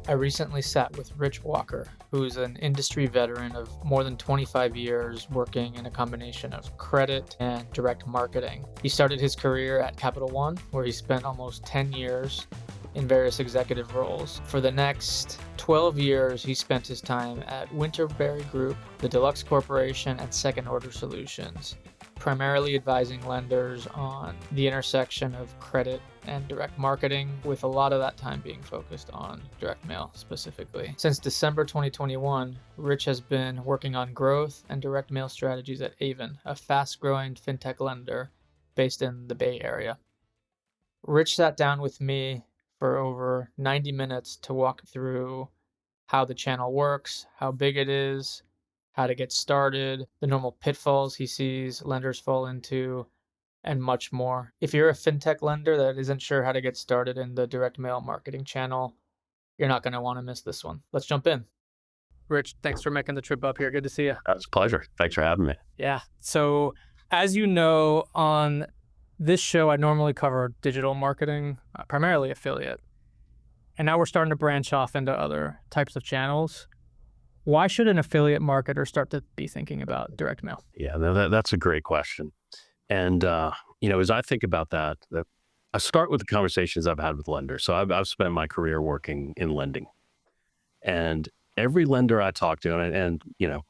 I recently sat with Rich Walker, who's an industry veteran of more than 25 years working in a combination of credit and direct marketing. He started his career at Capital One, where he spent almost 10 years in various executive roles. For the next 12 years, he spent his time at Winterberry Group, the Deluxe Corporation, and Second Order Solutions, primarily advising lenders on the intersection of credit and direct marketing, with a lot of that time being focused on direct mail specifically. Since December 2021, Rich has been working on growth and direct mail strategies at Aven, a fast-growing fintech lender based in the Bay Area. Rich sat down with me for over 90 minutes to walk through how the channel works, how big it is, how to get started, the normal pitfalls he sees lenders fall into, and much more. If you're a fintech lender that isn't sure how to get started in the direct mail marketing channel, you're not going to want to miss this one. Let's jump in. Rich, thanks for making the trip up here. Good to see you. It's a pleasure. Thanks for having me. Yeah. So as you know, on this show, I normally cover digital marketing, primarily affiliate. And now we're starting to branch off into other types of channels. Why should an affiliate marketer start to be thinking about direct mail? Yeah, that's a great question. And, as I think about that, I start with the conversations I've had with lenders. So I've spent my career working in lending. And every lender I talk to, and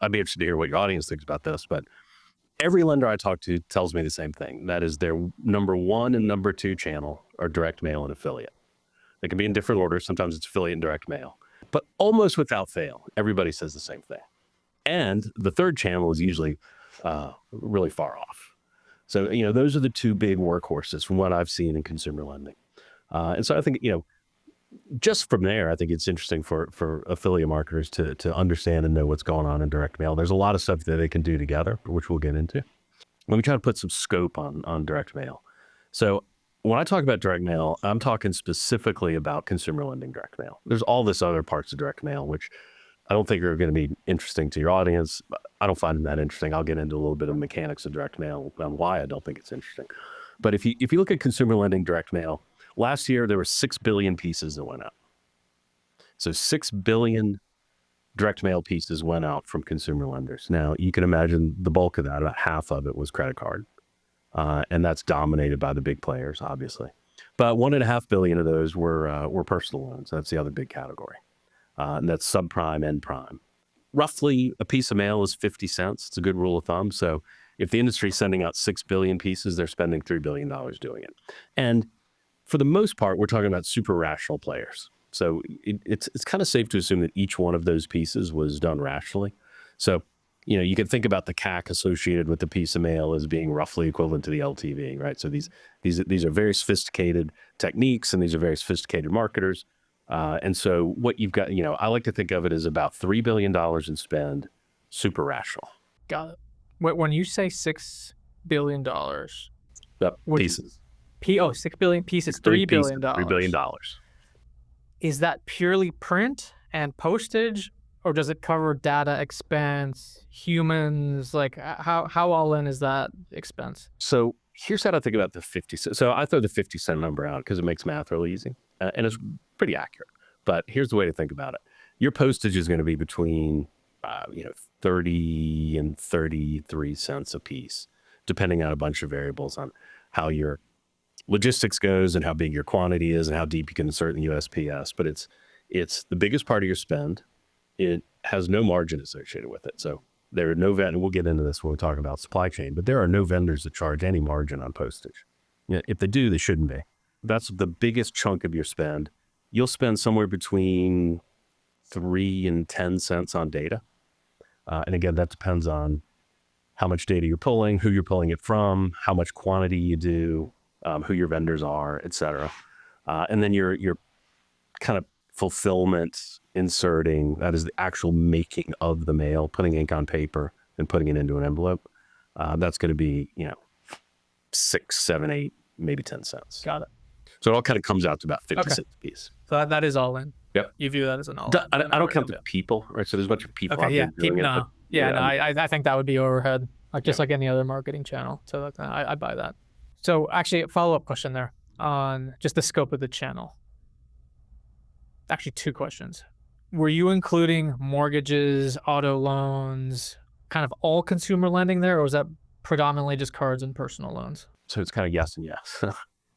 I'd be interested to hear what your audience thinks about this, but every lender I talk to tells me the same thing. That is, their number one and number two channel are direct mail and affiliate. They can be in different orders. Sometimes it's affiliate and direct mail. But almost without fail, everybody says the same thing. And the third channel is usually really far off. So, those are the two big workhorses from what I've seen in consumer lending. And so I think, just from there, I think it's interesting for affiliate marketers to understand and know what's going on in direct mail. There's a lot of stuff that they can do together, which we'll get into. Let me try to put some scope on direct mail. So when I talk about direct mail, I'm talking specifically about consumer lending direct mail. There's all this other parts of direct mail, which I don't think are going to be interesting to your audience. I don't find them that interesting. I'll get into a little bit of mechanics of direct mail and why I don't think it's interesting. But if you look at consumer lending direct mail, last year there were 6 billion pieces that went out. So 6 billion direct mail pieces went out from consumer lenders. Now you can imagine the bulk of that, about half of it was credit card. And that's dominated by the big players, obviously. But 1.5 billion of those were personal loans. That's the other big category. And that's subprime and prime. Roughly a piece of mail is 50 cents. It's a good rule of thumb. So if the industry is sending out 6 billion pieces, they're spending $3 billion doing it. And for the most part, we're talking about super rational players. So it's kind of safe to assume that each one of those pieces was done rationally. So you can think about the CAC associated with the piece of mail as being roughly equivalent to the LTV, right? So these are very sophisticated techniques, and these are very sophisticated marketers. And so what you've got, I like to think of it as about $3 billion in spend, super rational. Got it. When you say $6 billion, pieces. 6 billion pieces, $3 billion. $3 billion. Is that purely print and postage? Or does it cover data expense, humans? Like how all in is that expense? So here's how to think about the 50 cent. So I throw the 50 cent number out because it makes math really easy. And it's pretty accurate. But here's the way to think about it. Your postage is going to be between 30 and 33 cents a piece, depending on a bunch of variables on how your logistics goes and how big your quantity is and how deep you can insert in the USPS. But it's the biggest part of your spend. It has no margin associated with it. So there are no vendors, we'll get into this when we talk about supply chain, but there are no vendors that charge any margin on postage. If they do, they shouldn't be. That's the biggest chunk of your spend. You'll spend somewhere between 3 and 10 cents on data. And again, that depends on how much data you're pulling, who you're pulling it from, how much quantity you do, who your vendors are, et cetera. And then your kind of fulfillment, inserting, that is the actual making of the mail, putting ink on paper and putting it into an envelope. That's going to be, 6, 7, 8, maybe 10 cents. Got it. So it all kind of comes out to about 50 cents a piece. So that is all in. Yep. You view that as an all in. I don't count the people, right? So there's a bunch of people out there doing it. I think that would be overhead, like any other marketing channel. So I buy that. So actually, a follow-up question there on just the scope of the channel. Actually, two questions. Were you including mortgages, auto loans, kind of all consumer lending there, or was that predominantly just cards and personal loans? So it's kind of yes and yes.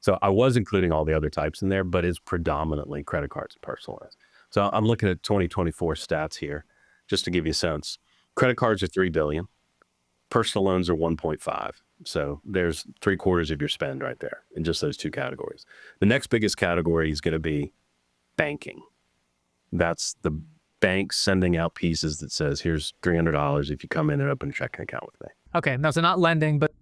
So I was including all the other types in there, but it's predominantly credit cards and personal loans. So I'm looking at 2024 stats here, just to give you a sense. Credit cards are $3 billion. Personal loans are 1.5. So there's 3/4 of your spend right there in just those two categories. The next biggest category is going to be banking. That's the bank sending out pieces that says, here's $300 if you come in and open a checking account with me. Okay, no, so not lending, but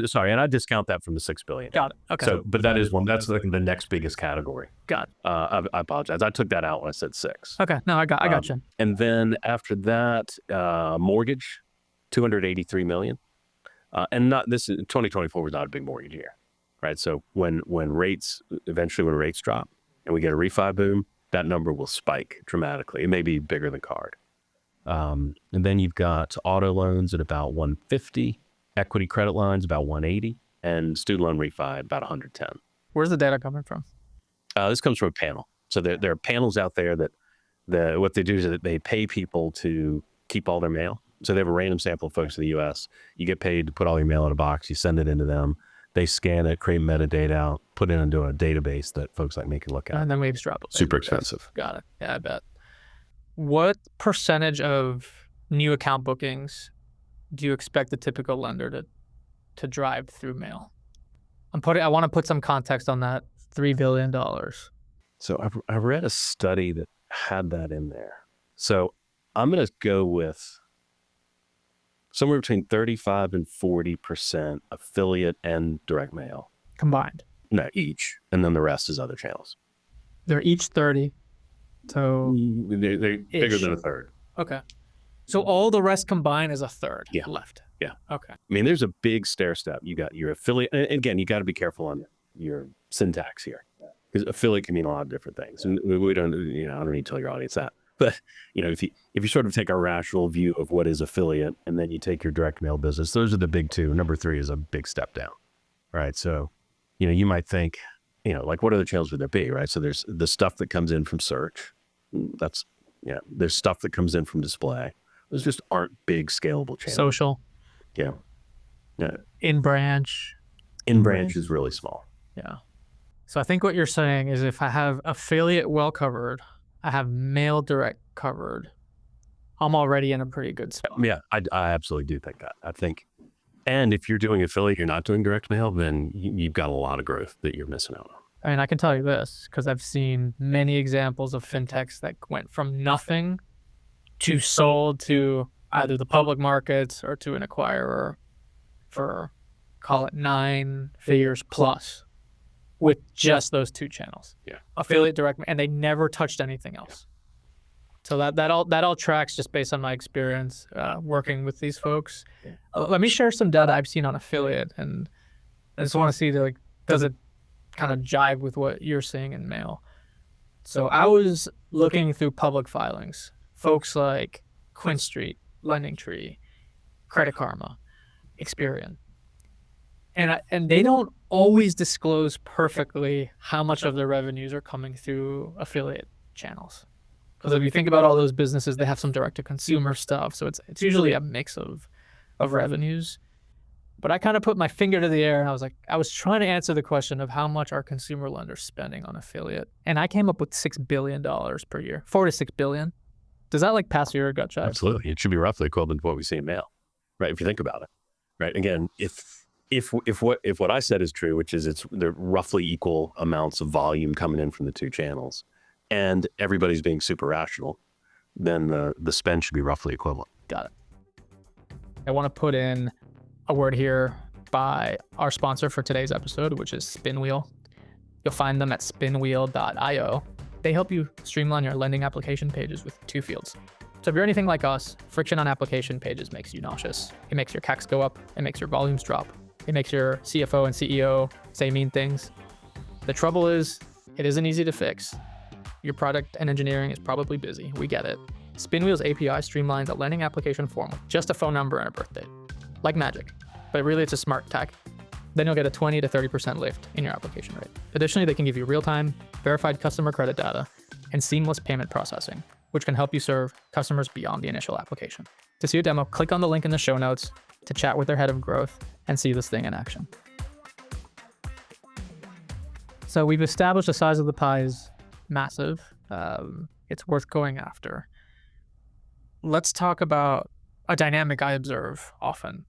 Sorry, and I discount that from the $6 billion. got it. Okay, So, but that is one. That's like the next biggest category. got it. I apologize. I took that out when I said 6. Okay, no, I got you. And then after that, mortgage, $283 million. And not this is 2024 was not a big mortgage year, right? So when rates drop and we get a refi boom, that number will spike dramatically. It may be bigger than card. And then you've got auto loans at about 150, equity credit lines about 180, and student loan refi at about 110. Where's the data coming from? This comes from a panel. So there are panels out there that what they do is that they pay people to keep all their mail. So they have a random sample of folks in the U.S. You get paid to put all your mail in a box. You send it into them. They scan it, create metadata out, put it into a database that folks like me can look at. And then we extrapolate. Super expensive. Got it. Yeah, I bet. What percentage of new account bookings do you expect the typical lender to drive through mail? I want to put some context on that $3 billion. So I've read a study that had that in there. So I'm going to go with somewhere between 35 and 40% affiliate and direct mail. Combined? No, each. And then the rest is other channels. They're each 30. So They're bigger than a third. Okay. So all the rest combined is a third left. Yeah. Okay. I mean, there's a big stair step. You got your affiliate. And again, you got to be careful on your syntax here, because affiliate can mean a lot of different things. And we don't, I don't need to tell your audience that. But, if you sort of take a rational view of what is affiliate and then you take your direct mail business, those are the big two. Number 3 is a big step down, right? So, you might think, like what other channels would there be, right? So there's the stuff that comes in from search. There's stuff that comes in from display. Those just aren't big scalable channels. Social. Yeah. In branch. In branch is really small. Yeah. So I think what you're saying is if I have affiliate well covered, I have mail direct covered, I'm already in a pretty good spot. Yeah, I absolutely do think that. I think, and if you're doing affiliate, you're not doing direct mail, then you've got a lot of growth that you're missing out on. I mean, I can tell you this, because I've seen many examples of fintechs that went from nothing to sold to either the public markets or to an acquirer for, call it 9 figures plus, with just those 2 channels. Yeah. Affiliate, direct, and they never touched anything else. So that all tracks just based on my experience working with these folks. Let me share some data I've seen on affiliate, and I just want to see does it kind of jive with what you're seeing in mail. So I was looking through public filings, folks like Quinn Street, Lending Tree, Credit Karma, Experian. And they don't always disclose perfectly how much of their revenues are coming through affiliate channels. Because if you think about all those businesses, they have some direct-to-consumer stuff. So it's usually a mix of revenues. But I kind of put my finger to the air and I was trying to answer the question of how much are consumer lenders spending on affiliate. And I came up with $6 billion per year, $4 to $6 billion. Does that pass your gut check? Absolutely. It should be roughly equivalent to what we see in mail, right? If you think about it, right? Again, if what I said is true, which is they're roughly equal amounts of volume coming in from the 2 channels, and everybody's being super rational, then the spend should be roughly equivalent. Got it. I want to put in a word here by our sponsor for today's episode, which is Spinwheel. You'll find them at spinwheel.io. They help you streamline your lending application pages with 2 fields. So if you're anything like us, friction on application pages makes you nauseous. It makes your CACs go up. It makes your volumes drop. It makes your CFO and CEO say mean things. The trouble is, it isn't easy to fix. Your product and engineering is probably busy. We get it. Spinwheel's API streamlines a lending application form with just a phone number and a birth date. Like magic. But really, it's a smart tech. Then you'll get a 20 to 30% lift in your application rate. Additionally, they can give you real-time, verified customer credit data and seamless payment processing, which can help you serve customers beyond the initial application. To see a demo, click on the link in the show notes to chat with their head of growth and see this thing in action. So we've established the size of the pie is massive. It's worth going after. Let's talk about a dynamic I observe often,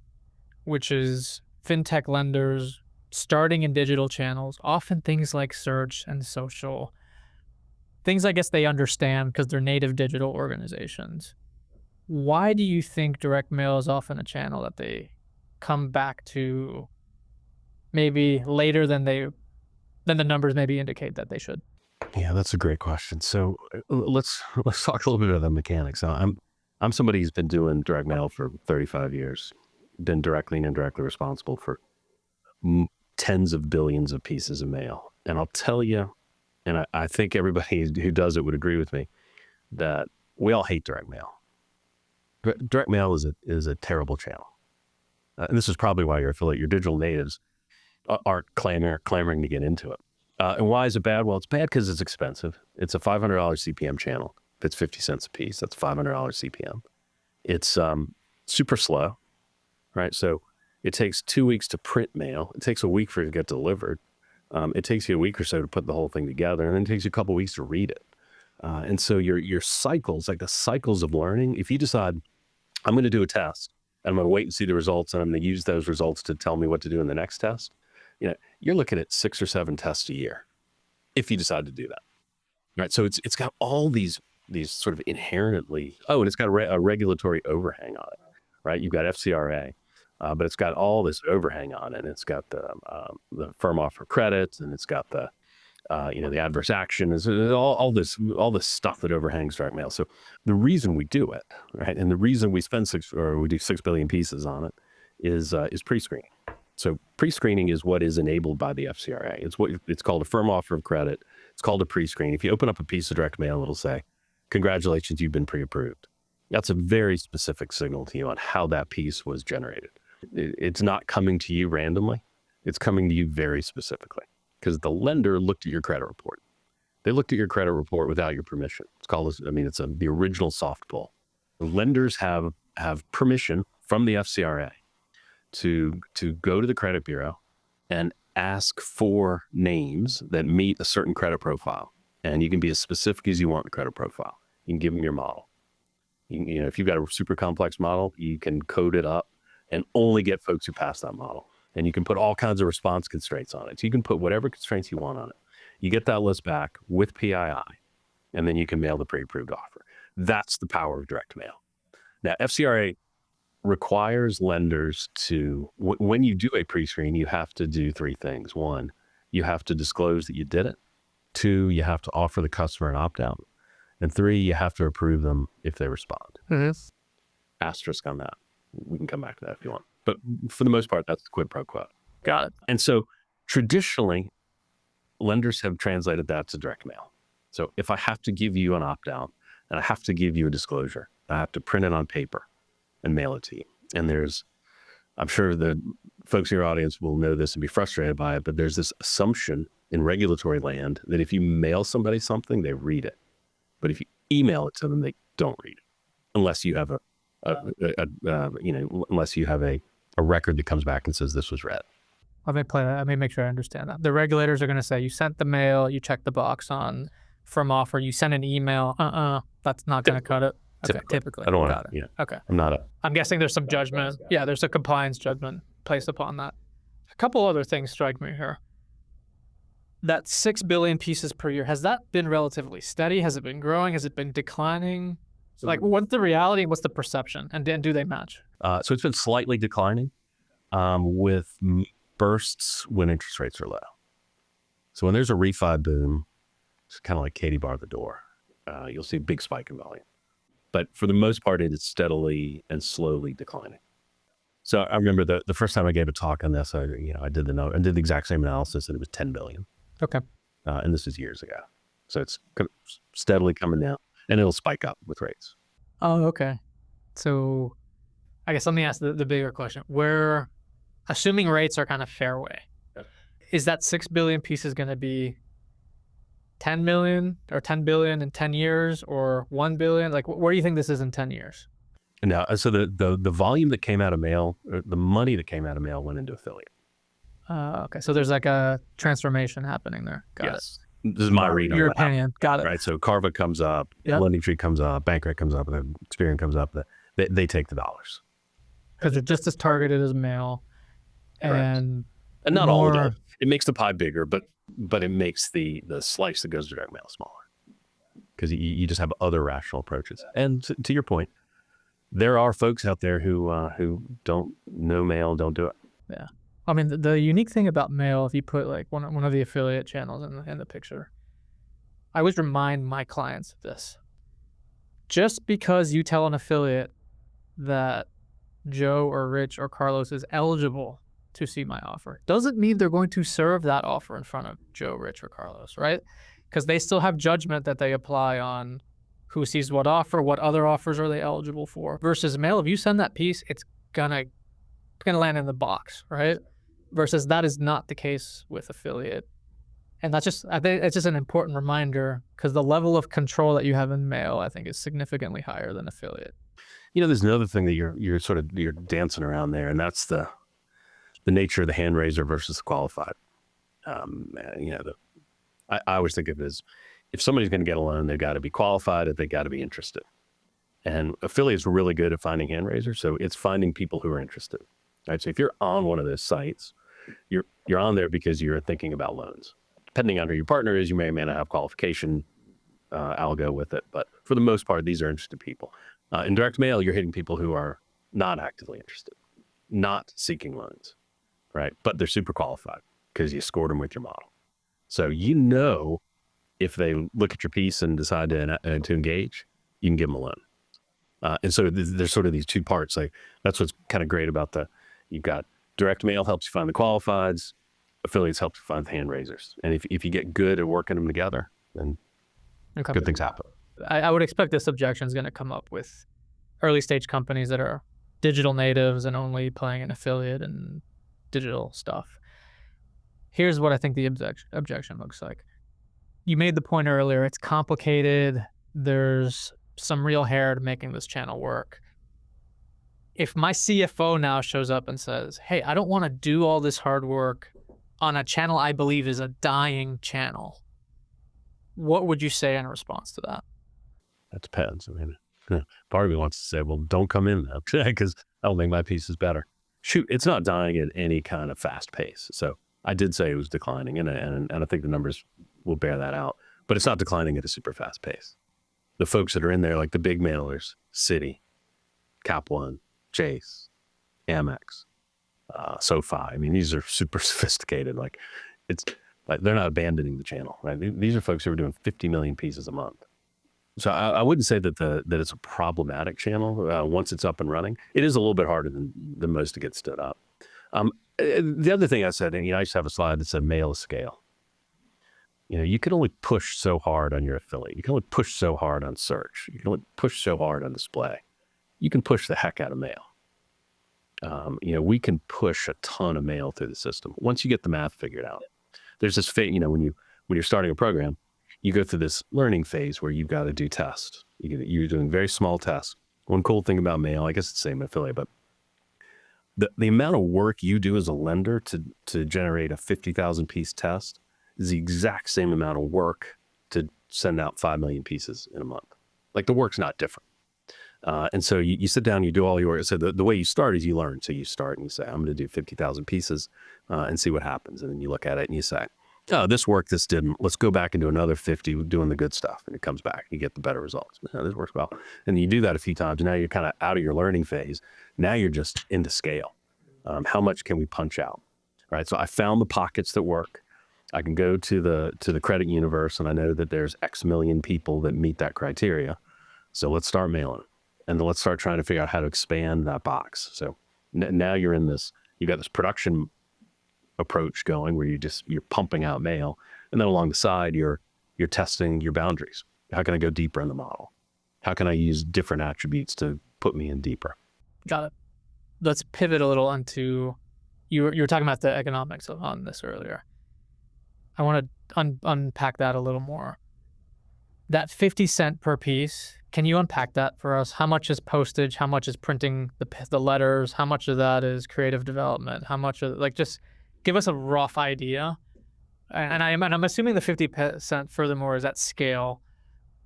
which is fintech lenders starting in digital channels, often things like search and social, things I guess they understand because they're native digital organizations. Why do you think direct mail is often a channel that they come back to maybe later than the numbers maybe indicate that they should? Yeah, that's a great question. So let's talk a little bit about the mechanics. I'm somebody who's been doing direct mail for 35 years, been directly and indirectly responsible for tens of billions of pieces of mail. And I'll tell you, and I think everybody who does it would agree with me, that we all hate direct mail. Direct mail is a terrible channel. And this is probably why your digital natives aren't clamoring to get into it. And why is it bad? Well, it's bad because it's expensive. It's a $500 CPM channel. If it's 50 cents a piece, that's $500 CPM. It's super slow, right? So it takes 2 weeks to print mail. It takes a week for it to get delivered. It takes you a week or so to put the whole thing together, and then it takes you a couple of weeks to read it. And so your cycles, like the cycles of learning, if you decide, I'm going to do a test, and I'm going to wait and see the results, and I'm going to use those results to tell me what to do in the next test, you're looking at 6 or 7 tests a year, if you decide to do that. Right. So it's got all these sort of inherently, and it's got a regulatory overhang on it, right? You've got FCRA, but it's got all this overhang on it. It's got the firm offer credits, and it's got the adverse action, is all this stuff that overhangs direct mail. So the reason we do it, right, and the reason we we do 6 billion pieces on it is pre-screening. So pre-screening is what is enabled by the FCRA. It's called a firm offer of credit. It's called a pre-screen. If you open up a piece of direct mail, it'll say, "Congratulations, you've been pre-approved." That's a very specific signal to you on how that piece was generated. It's not coming to you randomly. It's coming to you very specifically because the lender looked at your credit report. They looked at your credit report without your permission. It's the original soft pull. The lenders have permission from the FCRA to go to the credit bureau and ask for names that meet a certain credit profile. And you can be as specific as you want in the credit profile. You can give them your model. If you've got a super complex model, you can code it up and only get folks who pass that model. And you can put all kinds of response constraints on it. So you can put whatever constraints you want on it. You get that list back with PII, and then you can mail the pre-approved offer. That's the power of direct mail. Now, FCRA requires lenders to, when you do a pre-screen, you have to do 3 things. 1, you have to disclose that you did it. 2, you have to offer the customer an opt-out. And 3, you have to approve them if they respond. Mm-hmm. Asterisk on that. We can come back to that if you want. But for the most part, that's the quid pro quo. Got it. And so traditionally, lenders have translated that to direct mail. So if I have to give you an opt-out and I have to give you a disclosure, I have to print it on paper and mail it to you. And I'm sure the folks in your audience will know this and be frustrated by it, but there's this assumption in regulatory land that if you mail somebody something, they read it. But if you email it to them, they don't read it, unless you have unless you have a record that comes back and says this was read. Let me make sure I understand that. The regulators are going to say you sent the mail, you checked the box on from offer, you sent an email. That's not going to cut it. Okay, typically. I don't want to. Okay. I'm guessing there's some judgment. Yeah, there's a compliance judgment placed upon that. A couple other things strike me here. That 6 billion pieces per year, has that been relatively steady? Has it been growing? Has it been declining? What's the reality? What's the perception? And do they match? So it's been slightly declining with bursts when interest rates are low. So when there's a refi boom, it's kind of like Katie bar the door. You'll see a big spike in volume. But for the most part, it is steadily and slowly declining. So I remember the first time I gave a talk on this, I did the exact same analysis, and it was 10 billion. Okay. And this is years ago. So it's steadily coming down, and it'll spike up with rates. Oh, okay. So I guess let me ask the bigger question. Where, assuming rates are kind of fairway, is that 6 billion pieces going to be 10 million or 10 billion in 10 years or 1 billion? Like, where do you think this is in 10 years? Now, so the volume that came out of mail, or the money that came out of mail went into affiliate. Okay, so there's like a transformation happening there. Got it. This is my read on Your what happened. opinion. Got it. Right. So Carva comes up, Yep. Lending Tree comes up, Bankrate comes up, Experian comes up. They take the dollars. Because they're just as targeted as mail. And not all of it. It makes the pie bigger, but it makes the slice that goes to direct mail smaller. Because you just have other rational approaches. And to your point, there are folks out there who don't know mail, don't do it. Yeah. I mean, the unique thing about mail, if you put like one of the affiliate channels in the picture, I always remind my clients of this. Just because you tell an affiliate that Joe or Rich or Carlos is eligible to see my offer doesn't mean they're going to serve that offer in front of Joe, Rich, or Carlos, right? Because they still have judgment that they apply on who sees what offer, what other offers are they eligible for. Versus mail, if you send that piece, it's gonna land in the box, right? Versus that is not the case with affiliate. And I think it's just an important reminder, because the level of control that you have in mail, I think, is significantly higher than affiliate. There's another thing that you're dancing around there, and that's the nature of the hand raiser versus the qualified. I always think of it as, if somebody's going to get a loan, they've got to be qualified, and they've got to be interested. And affiliates are really good at finding hand raisers, so it's finding people who are interested. Right? So if you're on one of those sites, you're on there because you're thinking about loans. Depending on who your partner is, you may or may not have qualification algo with it, but for the most part, these are interested people. In direct mail, you're hitting people who are not actively interested, not seeking loans, right? But they're super qualified because you scored them with your model. So if they look at your piece and decide to engage, you can give them a loan. And so there's sort of these two parts. Like, that's what's kind of great about you've got direct mail helps you find the qualifieds, affiliates help you find the hand raisers. And if you get good at working them together, then good things happen. I would expect this objection is going to come up with early stage companies that are digital natives and only playing an affiliate and digital stuff. Here's what I think the objection looks like. You made the point earlier, it's complicated. There's some real hair to making this channel work. If my CFO now shows up and says, hey, I don't want to do all this hard work on a channel I believe is a dying channel, what would you say in response to that? That depends. I mean, part of me wants to say, well, don't come in though, because I don't think my piece is better. Shoot, it's not dying at any kind of fast pace. So I did say it was declining, and I think the numbers will bear that out, but it's not declining at a super fast pace. The folks that are in there, like the big mailers, Citi, Cap One, Chase, Amex, SoFi. I mean, these are super sophisticated. Like, it's like they're not abandoning the channel, right? These are folks who are doing 50 million pieces a month. So I wouldn't say that it's a problematic channel once it's up and running. It is a little bit harder than most to get stood up. The other thing I said, and I used to have a slide that said mail is scale. You can only push so hard on your affiliate. You can only push so hard on search. You can only push so hard on display. You can push the heck out of mail. We can push a ton of mail through the system once you get the math figured out. There's this phase, when you're starting a program, you go through this learning phase where you've got to do tests. You're doing very small tests. One cool thing about mail, I guess it's the same affiliate, but the amount of work you do as a lender to generate a 50,000 piece test is the exact same amount of work to send out 5 million pieces in a month. Like, the work's not different. And so you sit down, you do all your work. So the way you start is you learn. So you start and you say, I'm going to do 50,000 pieces and see what happens. And then you look at it and you say, oh, this worked, this didn't. Let's go back and do another 50 doing the good stuff. And it comes back. You get the better results. Oh, this works well. And you do that a few times. Now you're kind of out of your learning phase. Now you're just into scale. How much can we punch out? Right. So I found the pockets that work. I can go to the credit universe, and I know that there's X million people that meet that criteria. So let's start mailing. And then let's start trying to figure out how to expand that box. So now you're in this, you got this production approach going where you're pumping out mail. And then along the side, you're testing your boundaries. How can I go deeper in the model? How can I use different attributes to put me in deeper? Got it. Let's pivot a little onto, you were talking about the economics on this earlier. I want to unpack that a little more. That 50 cent per piece, can you unpack that for us? How much is postage? How much is printing the letters? How much of that is creative development? How much of, like, just give us a rough idea. And I'm assuming the 50% furthermore is at scale.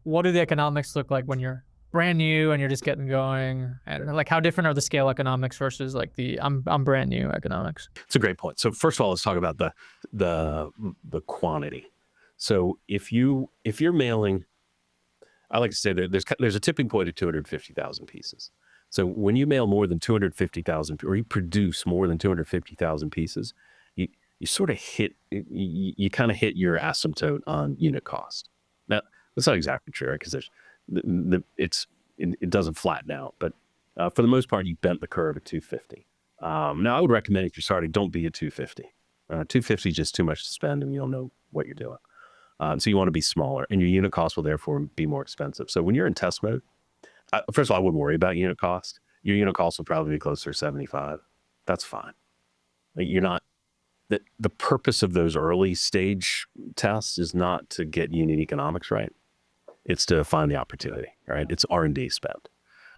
What do the economics look like when you're brand new and you're just getting going? And like, how different are the scale economics versus like the I'm brand new economics? It's a great point. So first of all, let's talk about the quantity. So if you're mailing, I like to say that there's a tipping point at 250,000 pieces. So when you mail more than 250,000, or you produce more than 250,000 pieces, you sort of hit, you kind of hit your asymptote on unit cost. Now, that's not exactly true, right? Because it doesn't flatten out, but for the most part, you bent the curve at 250. Now, I would recommend if you're starting, don't be at 250. 250 is just too much to spend, and you don't know what you're doing. So you want to be smaller, and your unit cost will therefore be more expensive. So when you're in test mode, first of all, I wouldn't worry about unit cost. Your unit cost will probably be closer to 75. That's fine. Like, you're not, the purpose of those early stage tests is not to get unit economics right. It's to find the opportunity, right? It's R&D spend.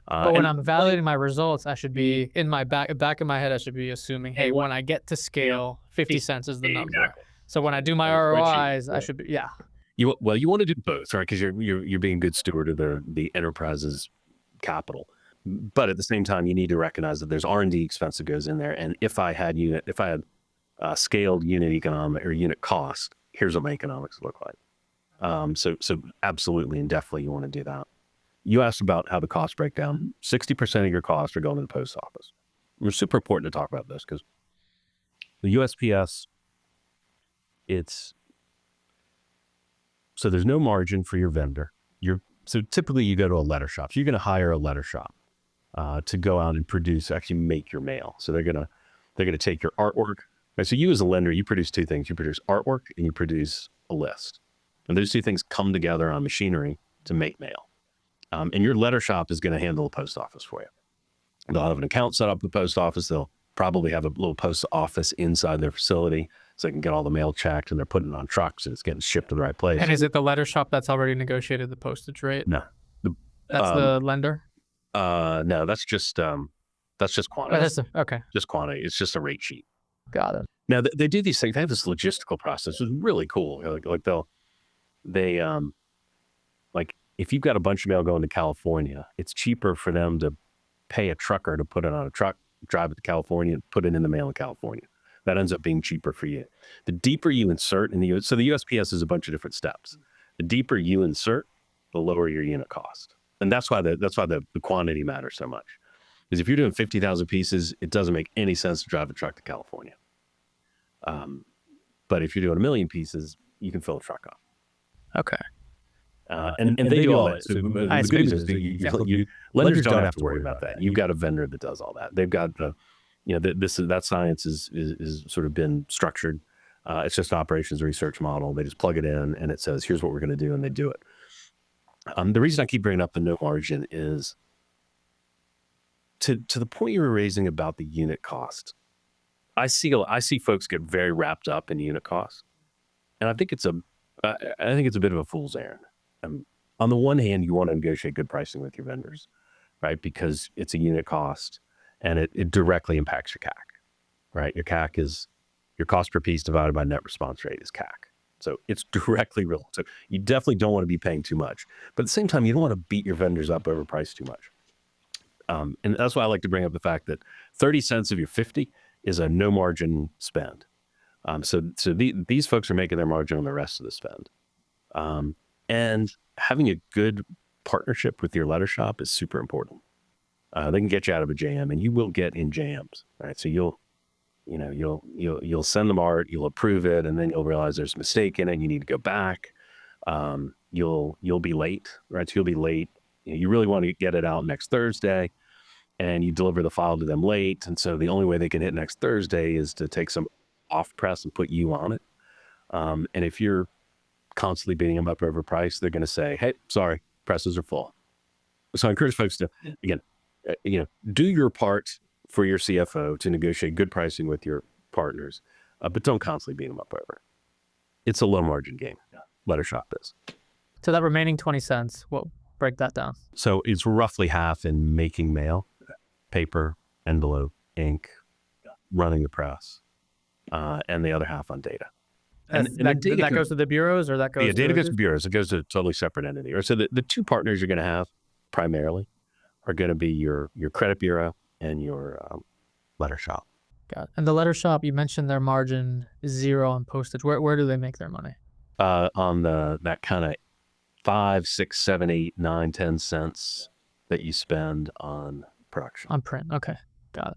But when I'm evaluating my results, I should be in my back of my head, I should be assuming, hey, when I get to scale, 50 cents is the number. Exactly. So when I do my ROIs, I should be, yeah. You want to do both, right? Because you're being a good steward of the enterprise's capital, but at the same time, you need to recognize that there's R&D expense that goes in there. And if I had scaled unit economic or unit cost, here's what my economics look like. So absolutely and definitely you want to do that. You asked about how the costs break down. 60% of your costs are going to the post office. It's super important to talk about this because the USPS, so there's no margin for your vendor. So typically you go to a letter shop. So you're going to hire a letter shop to go out and actually make your mail. So they're going to take your artwork. Right? So you as a lender, you produce two things. You produce artwork and you produce a list. And those two things come together on machinery to make mail. And your letter shop is going to handle the post office for you. They'll have an account set up with the post office. They'll probably have a little post office inside their facility so they can get all the mail checked, and they're putting it on trucks and it's getting shipped to the right place. And is it the letter shop that's already negotiated the postage rate? No. That's the lender? No, that's just quantity. Okay. Just quantity. It's just a rate sheet. Got it. Now they do these things. They have this logistical process. It's really cool. Like if you've got a bunch of mail going to California, it's cheaper for them to pay a trucker to put it on a truck, drive it to California, and put it in the mail in California. That ends up being cheaper for you. The deeper you insert in so the USPS is a bunch of different steps. The deeper you insert, the lower your unit cost. And that's why the quantity matters so much. Because if you're doing 50,000 pieces, it doesn't make any sense to drive a truck to California. But if you're doing 1 million pieces, you can fill a truck up. Okay. And they do all that. So the good news is lenders don't have to worry about that. You've got a vendor that does all that. They've got that science is sort of been structured. It's just an operations research model. They just plug it in and it says, here's what we're going to do. And they do it. The reason I keep bringing up the no margin is to the point you were raising about the unit cost. I see folks get very wrapped up in unit cost. And I think it's a bit of a fool's errand. On the one hand, you want to negotiate good pricing with your vendors, right? Because it's a unit cost and it directly impacts your CAC, right? Your CAC is your cost per piece divided by net response rate is CAC. So it's directly real. So you definitely don't want to be paying too much, but at the same time, you don't want to beat your vendors up over price too much. And that's why I like to bring up the fact that 30 cents of your 50 is a no margin spend. So these folks are making their margin on the rest of the spend. And having a good partnership with your letter shop is super important. They can get you out of a jam, and you will get in jams, right? So you'll send them art, you'll approve it, and then you'll realize there's a mistake in it. And you need to go back. You'll be late, right? So you'll be late. You really want to get it out next Thursday, and you deliver the file to them late. And so the only way they can hit next Thursday is to take some off press and put you on it. And if you're constantly beating them up over price, they're going to say, hey, sorry, presses are full. So I encourage folks to, again, do your part for your CFO to negotiate good pricing with your partners, but don't constantly beat them up over. It's a low margin game. Letter shop is. So that remaining 20 cents, we'll break that down. So it's roughly half in making mail, paper, envelope, ink, running the press, and the other half on data. And that goes to the bureaus, or that goes? Yeah, data goes to bureaus. It goes to a totally separate entity. Or so the two partners you're going to have primarily are going to be your credit bureau and your letter shop. Got it. And the letter shop, you mentioned their margin is 0 on postage. Where do they make their money? On that kind of 5, 6, 7, 8, 9, 10 cents that you spend on production. On print. Okay. Got it.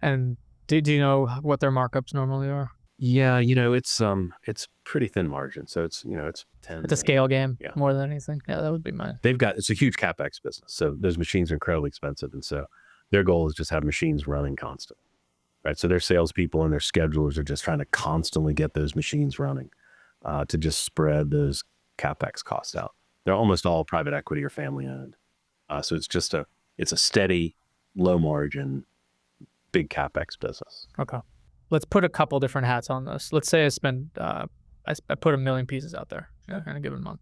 And do you know what their markups normally are? Yeah, it's pretty thin margin. So it's 10. It's a scale game, yeah, more than anything. Yeah, that would be mine. It's a huge CapEx business. So those machines are incredibly expensive. And so their goal is just have machines running constant, right? So their salespeople and their schedulers are just trying to constantly get those machines running to just spread those CapEx costs out. They're almost all private equity or family owned. So it's a steady, low margin, big CapEx business. Okay. Let's put a couple different hats on this. Let's say I spend, I put 1 million pieces out there in a given month.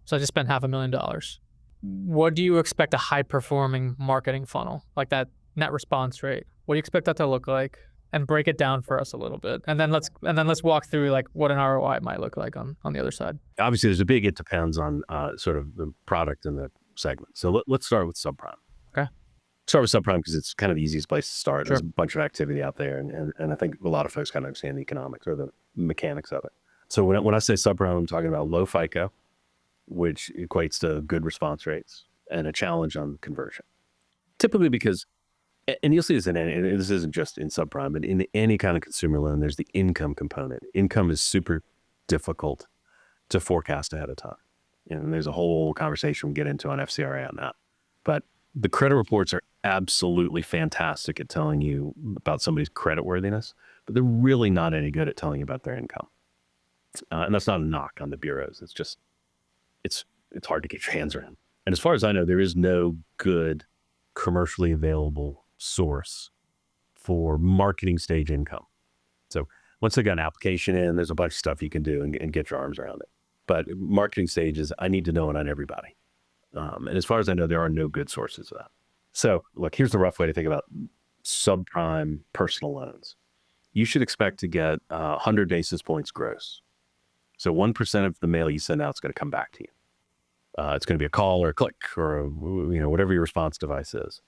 So I just spent $500,000. What do you expect a high performing marketing funnel, like that net response rate? What do you expect that to look like? And break it down for us a little bit. And then let's walk through like what an ROI might look like on the other side. Obviously it depends on sort of the product and the segment. So let's start with subprime. Okay. Start with subprime because it's kind of the easiest place to start. Sure. There's a bunch of activity out there, and I think a lot of folks kind of understand the economics or the mechanics of it. So when I say subprime, I'm talking about low FICO, which equates to good response rates and a challenge on conversion. Typically because, and you'll see this this isn't just in subprime, but in any kind of consumer loan, there's the income component. Income is super difficult to forecast ahead of time. And there's a whole conversation we'll get into on FCRA on that. But the credit reports are absolutely fantastic at telling you about somebody's credit worthiness, but they're really not any good at telling you about their income. And that's not a knock on the bureaus. It's just, it's hard to get your hands around. And as far as I know, there is no good commercially available source for marketing stage income. So once they got an application in, there's a bunch of stuff you can do and get your arms around it. But marketing stage is, I need to know it on everybody. And as far as I know, there are no good sources of that. So look, here's the rough way to think about subprime personal loans. You should expect to get 100 basis points gross. So 1% of the mail you send out is going to come back to you. It's going to be a call or a click or whatever your response device is.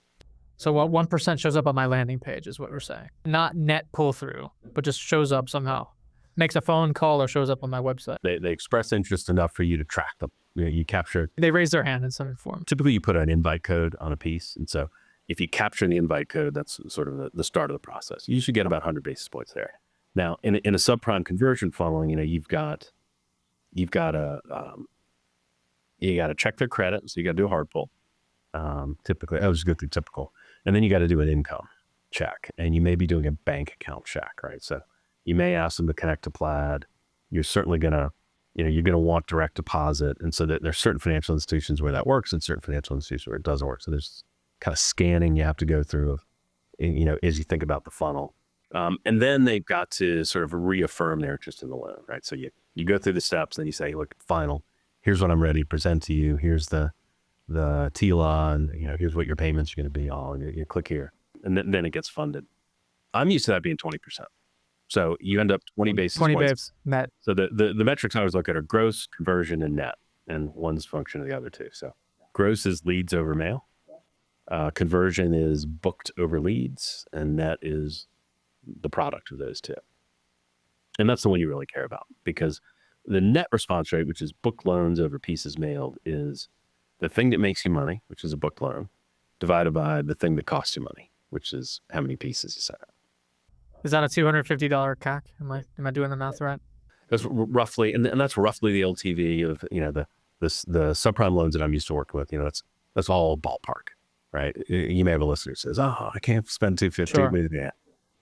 So what 1% shows up on my landing page is what we're saying. Not net pull through, but just shows up somehow. Makes a phone call or shows up on my website. They express interest enough for you to track them. You capture. They raise their hand in some form. Typically you put an invite code on a piece. And so if you capture the invite code, that's sort of the start of the process. You should get about 100 basis points there. Now in a subprime conversion funnel, you've got to check their credit. So you got to do a hard pull. Typically, I was go through typical. And then you got to do an income check, and you may be doing a bank account check, right? So you may ask them to connect to Plaid. You're certainly gonna, you're gonna want direct deposit, and so that there's certain financial institutions where that works, and certain financial institutions where it doesn't work. So there's kind of scanning you have to go through, as you think about the funnel, and then they've got to sort of reaffirm their interest in the loan, right? So you go through the steps, then you say, look, final, here's what I'm ready to present to you. Here's the TILA, and here's what your payments are going to be. You click here, and then it gets funded. I'm used to that being 20%. So you end up 20 basis 20 points. basis net. So the metrics I always look at are gross, conversion, and net, and one's function of the other two. So gross is leads over mail, conversion is booked over leads, and net is the product of those two. And that's the one you really care about, because the net response rate, which is booked loans over pieces mailed, is the thing that makes you money, which is a booked loan, divided by the thing that costs you money, which is how many pieces you sent out. Is that a $250 CAC? Am I doing the math right? That's roughly, and that's roughly the LTV of the subprime loans that I'm used to working with. That's all ballpark, right? You may have a listener who says, "Oh, I can't spend $250." Sure. Yeah,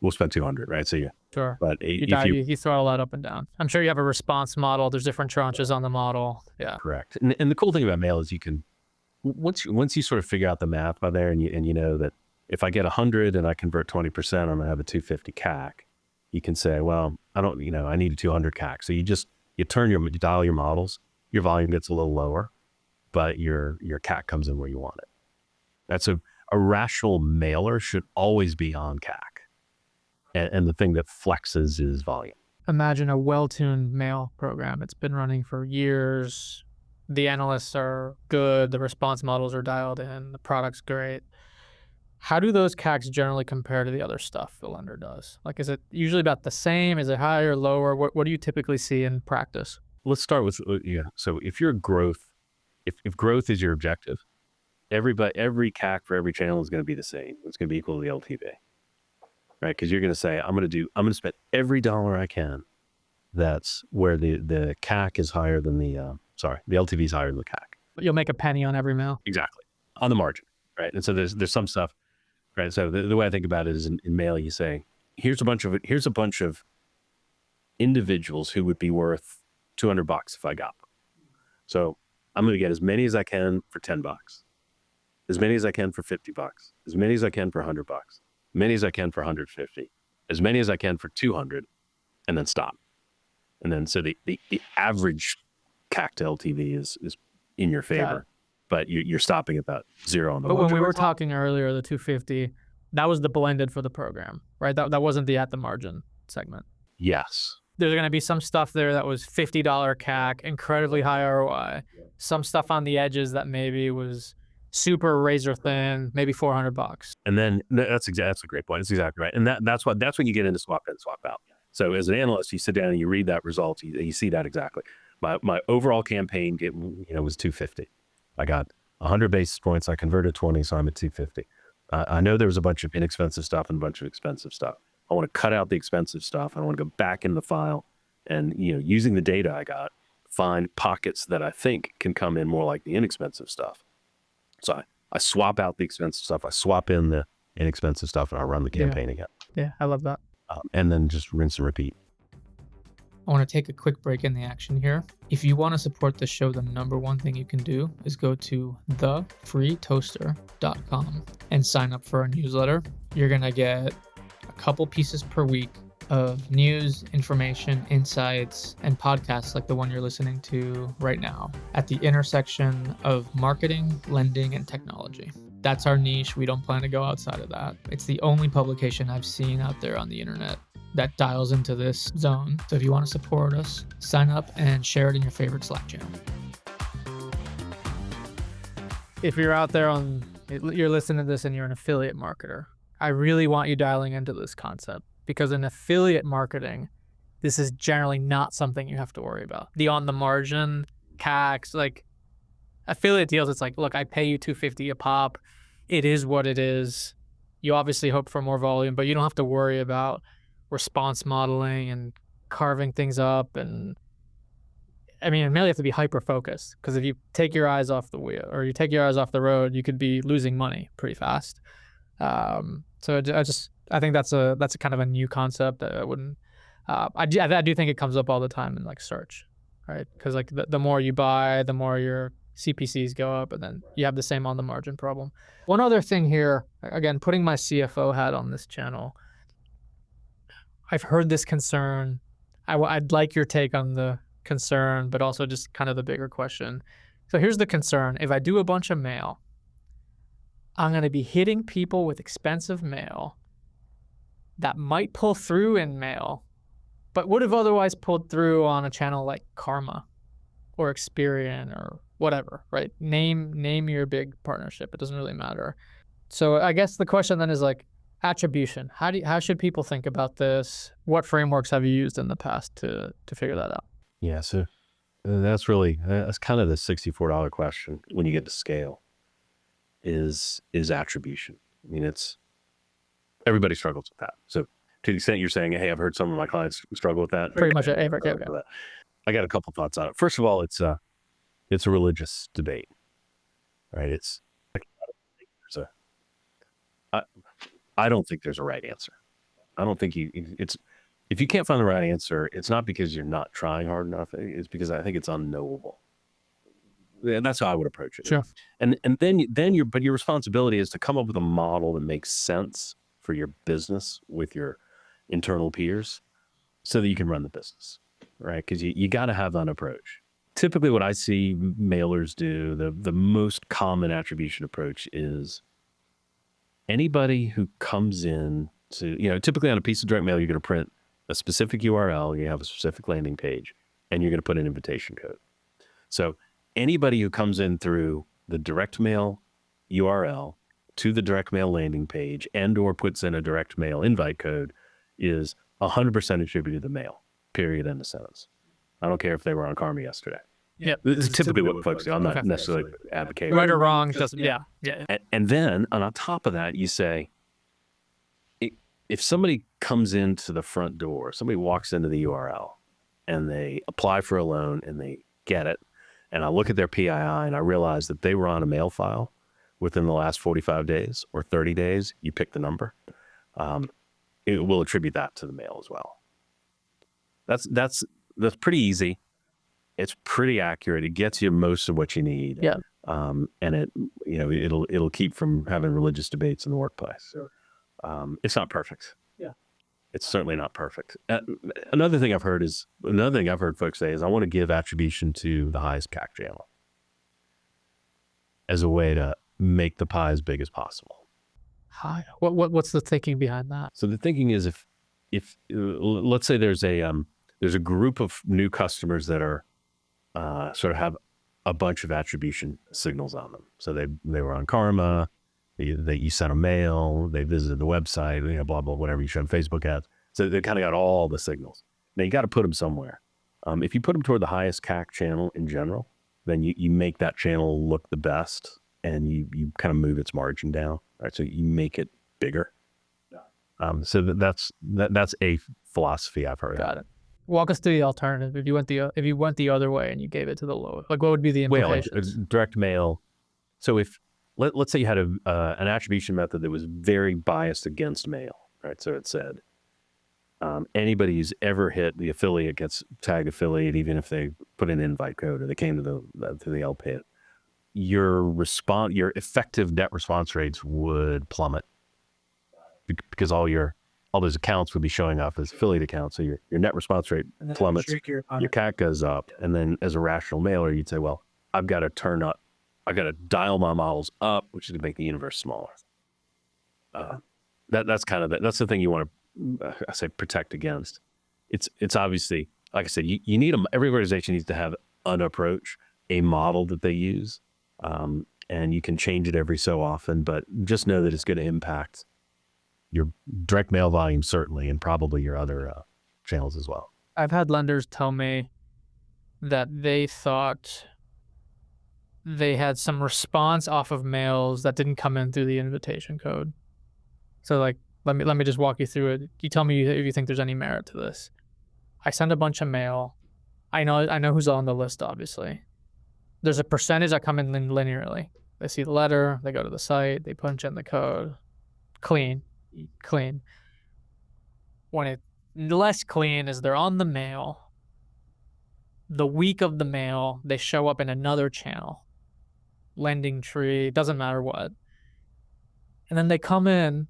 we'll spend $200, right? So sure. But you throw a lot up and down. I'm sure you have a response model. There's different tranches on the model. Yeah, correct. And the cool thing about mail is you can, once you sort of figure out the math by there, and you know that if I get 100 and I convert 20%, I'm gonna have a 250 CAC. You can say, well, I don't, I need a 200 CAC. So you just You dial your models, your volume gets a little lower, but your CAC comes in where you want it. That's a rational mailer should always be on CAC. And the thing that flexes is volume. Imagine a well-tuned mail program. It's been running for years. The analysts are good. The response models are dialed in. The product's great. How do those CACs generally compare to the other stuff the lender does? Like, is it usually about the same? Is it higher, lower? What do you typically see in practice? Let's start with, so if you're growth, if growth is your objective, every CAC for every channel is going to be the same. It's going to be equal to the LTV, right? Because you're going to say, I'm going to spend every dollar I can. That's where the CAC is higher than the LTV is higher than the CAC. But you'll make a penny on every mail. Exactly. On the margin, right? And so there's some stuff, right? So the way I think about it is in mail, you say, here's a bunch of individuals who would be worth $200 if I got them. So I'm going to get as many as I can for $10, as many as I can for $50, as many as I can for $100, as many as I can for $150, as many as I can for $200, and then stop. And then so the average CAC to LTV is in your favor, but you're stopping at about zero on the. But when we were talking earlier, the 250, that was the blended for the program, right? That wasn't the at the margin segment. Yes. There's going to be some stuff there that was $50 CAC, incredibly high ROI. Some stuff on the edges that maybe was super razor thin, maybe $400. And then that's a great point. It's exactly right. And that's when you get into swap in, swap out. So as an analyst, you sit down and you read that result, you see that exactly. My overall campaign was 250. I got 100 basis points. I converted 20, so I'm at 250. I know there was a bunch of inexpensive stuff and a bunch of expensive stuff. I want to cut out the expensive stuff. I want to go back in the file and, using the data I got, find pockets that I think can come in more like the inexpensive stuff. So I swap out the expensive stuff. I swap in the inexpensive stuff, and I run the campaign again. Yeah, I love that. And then just rinse and repeat. I want to take a quick break in the action here. If you want to support the show, the number one thing you can do is go to thefreetoaster.com and sign up for our newsletter. You're going to get a couple pieces per week of news, information, insights, and podcasts like the one you're listening to right now at the intersection of marketing, lending, and technology. That's our niche. We don't plan to go outside of that. It's the only publication I've seen out there on the internet that dials into this zone. So if you want to support us, sign up and share it in your favorite Slack channel. If you're out there you're listening to this and you're an affiliate marketer, I really want you dialing into this concept, because in affiliate marketing, this is generally not something you have to worry about. The on the margin CACs, like affiliate deals, it's like, look, I pay you $250 a pop. It is what it is. You obviously hope for more volume, but you don't have to worry about response modeling and carving things up. And I mean, really have to be hyper focused, because if you take your eyes off the wheel or you take your eyes off the road, you could be losing money pretty fast. So I think that's a kind of a new concept that I wouldn't. I do think it comes up all the time in like search, right? Because like the more you buy, the more your CPCs go up, and then you have the same on the margin problem. One other thing here, again, putting my CFO hat on this channel, I've heard this concern. I'd like your take on the concern, but also just kind of the bigger question. So here's the concern. If I do a bunch of mail, I'm going to be hitting people with expensive mail that might pull through in mail, but would have otherwise pulled through on a channel like Karma or Experian or whatever, right? Name your big partnership. It doesn't really matter. So I guess the question then is like attribution. How should people think about this? What frameworks have you used in the past to figure that out? Yeah, so that's kind of the $64 question when you get to scale is attribution. I mean, everybody struggles with that. So to the extent you're saying, hey, I've heard some of my clients struggle with that. Pretty much every. I got a couple thoughts on it. First of all, it's a religious debate, right? I don't think there's a right answer. I don't think if you can't find the right answer, it's not because you're not trying hard enough. It's because I think it's unknowable. And that's how I would approach it. Sure. And then your responsibility is to come up with a model that makes sense for your business with your internal peers so that you can run the business. right? Because you got to have that approach. Typically what I see mailers do, the most common attribution approach is anybody who comes in to, typically on a piece of direct mail, you're going to print a specific URL, you have a specific landing page, and you're going to put an invitation code. So anybody who comes in through the direct mail URL to the direct mail landing page and or puts in a direct mail invite code is 100% attributed to the mail, period, end of sentence. I don't care if they were on Karma yesterday. Yeah. This is typically what folks do. I'm not necessarily advocating. Right or wrong, doesn't, yeah. And then on top of that, you say, if somebody comes into the front door, somebody walks into the URL and they apply for a loan and they get it, and I look at their PII and I realize that they were on a mail file within the last 45 days or 30 days, you pick the number, it will attribute that to the mail as well. That's pretty easy. It's pretty accurate. It gets you most of what you need. Yeah. And it'll keep from having religious debates in the workplace. Sure. It's not perfect. Yeah. It's certainly not perfect. Another thing I've heard folks say is, I want to give attribution to the highest CAC channel as a way to make the pie as big as possible. What's the thinking behind that? So the thinking is, if let's say there's a group of new customers that are sort of have a bunch of attribution signals on them. So they were on Karma, you sent a mail, they visited the website, blah, blah, whatever you showed Facebook ads. So they kind of got all the signals. Now you got to put them somewhere. If you put them toward the highest CAC channel in general, then you make that channel look the best, and you kind of move its margin down, right? So you make it bigger. So that's a philosophy I've heard. Got it. Walk us through the alternative. If you went the other way and you gave it to the lowest, what would be the implications? Well, direct mail. So if let's say you had an attribution method that was very biased against mail, right? So it said anybody who's ever hit the affiliate gets tagged affiliate, even if they put an invite code or they came to the LP. Your effective net response rates would plummet because all those accounts would be showing up as affiliate accounts. So your net response rate plummets, your CAC goes up. And then as a rational mailer, you'd say, well, I've got to dial my models up, which is going to make the universe smaller. That's the thing you want to, protect against. It's obviously, like I said, you need every organization needs to have an approach, a model that they use. And you can change it every so often, but just know that it's going to impact your direct mail volume, certainly, and probably your other channels as well. I've had lenders tell me that they thought they had some response off of mails that didn't come in through the invitation code. So let me just walk you through it. You tell me if you think there's any merit to this. I send a bunch of mail. I know who's on the list, obviously. There's a percentage that come in linearly. They see the letter, they go to the site, they punch in the code. Clean. When it's less clean is they're on the mail. The week of the mail, they show up in another channel. Lending tree, doesn't matter what. And then they come in,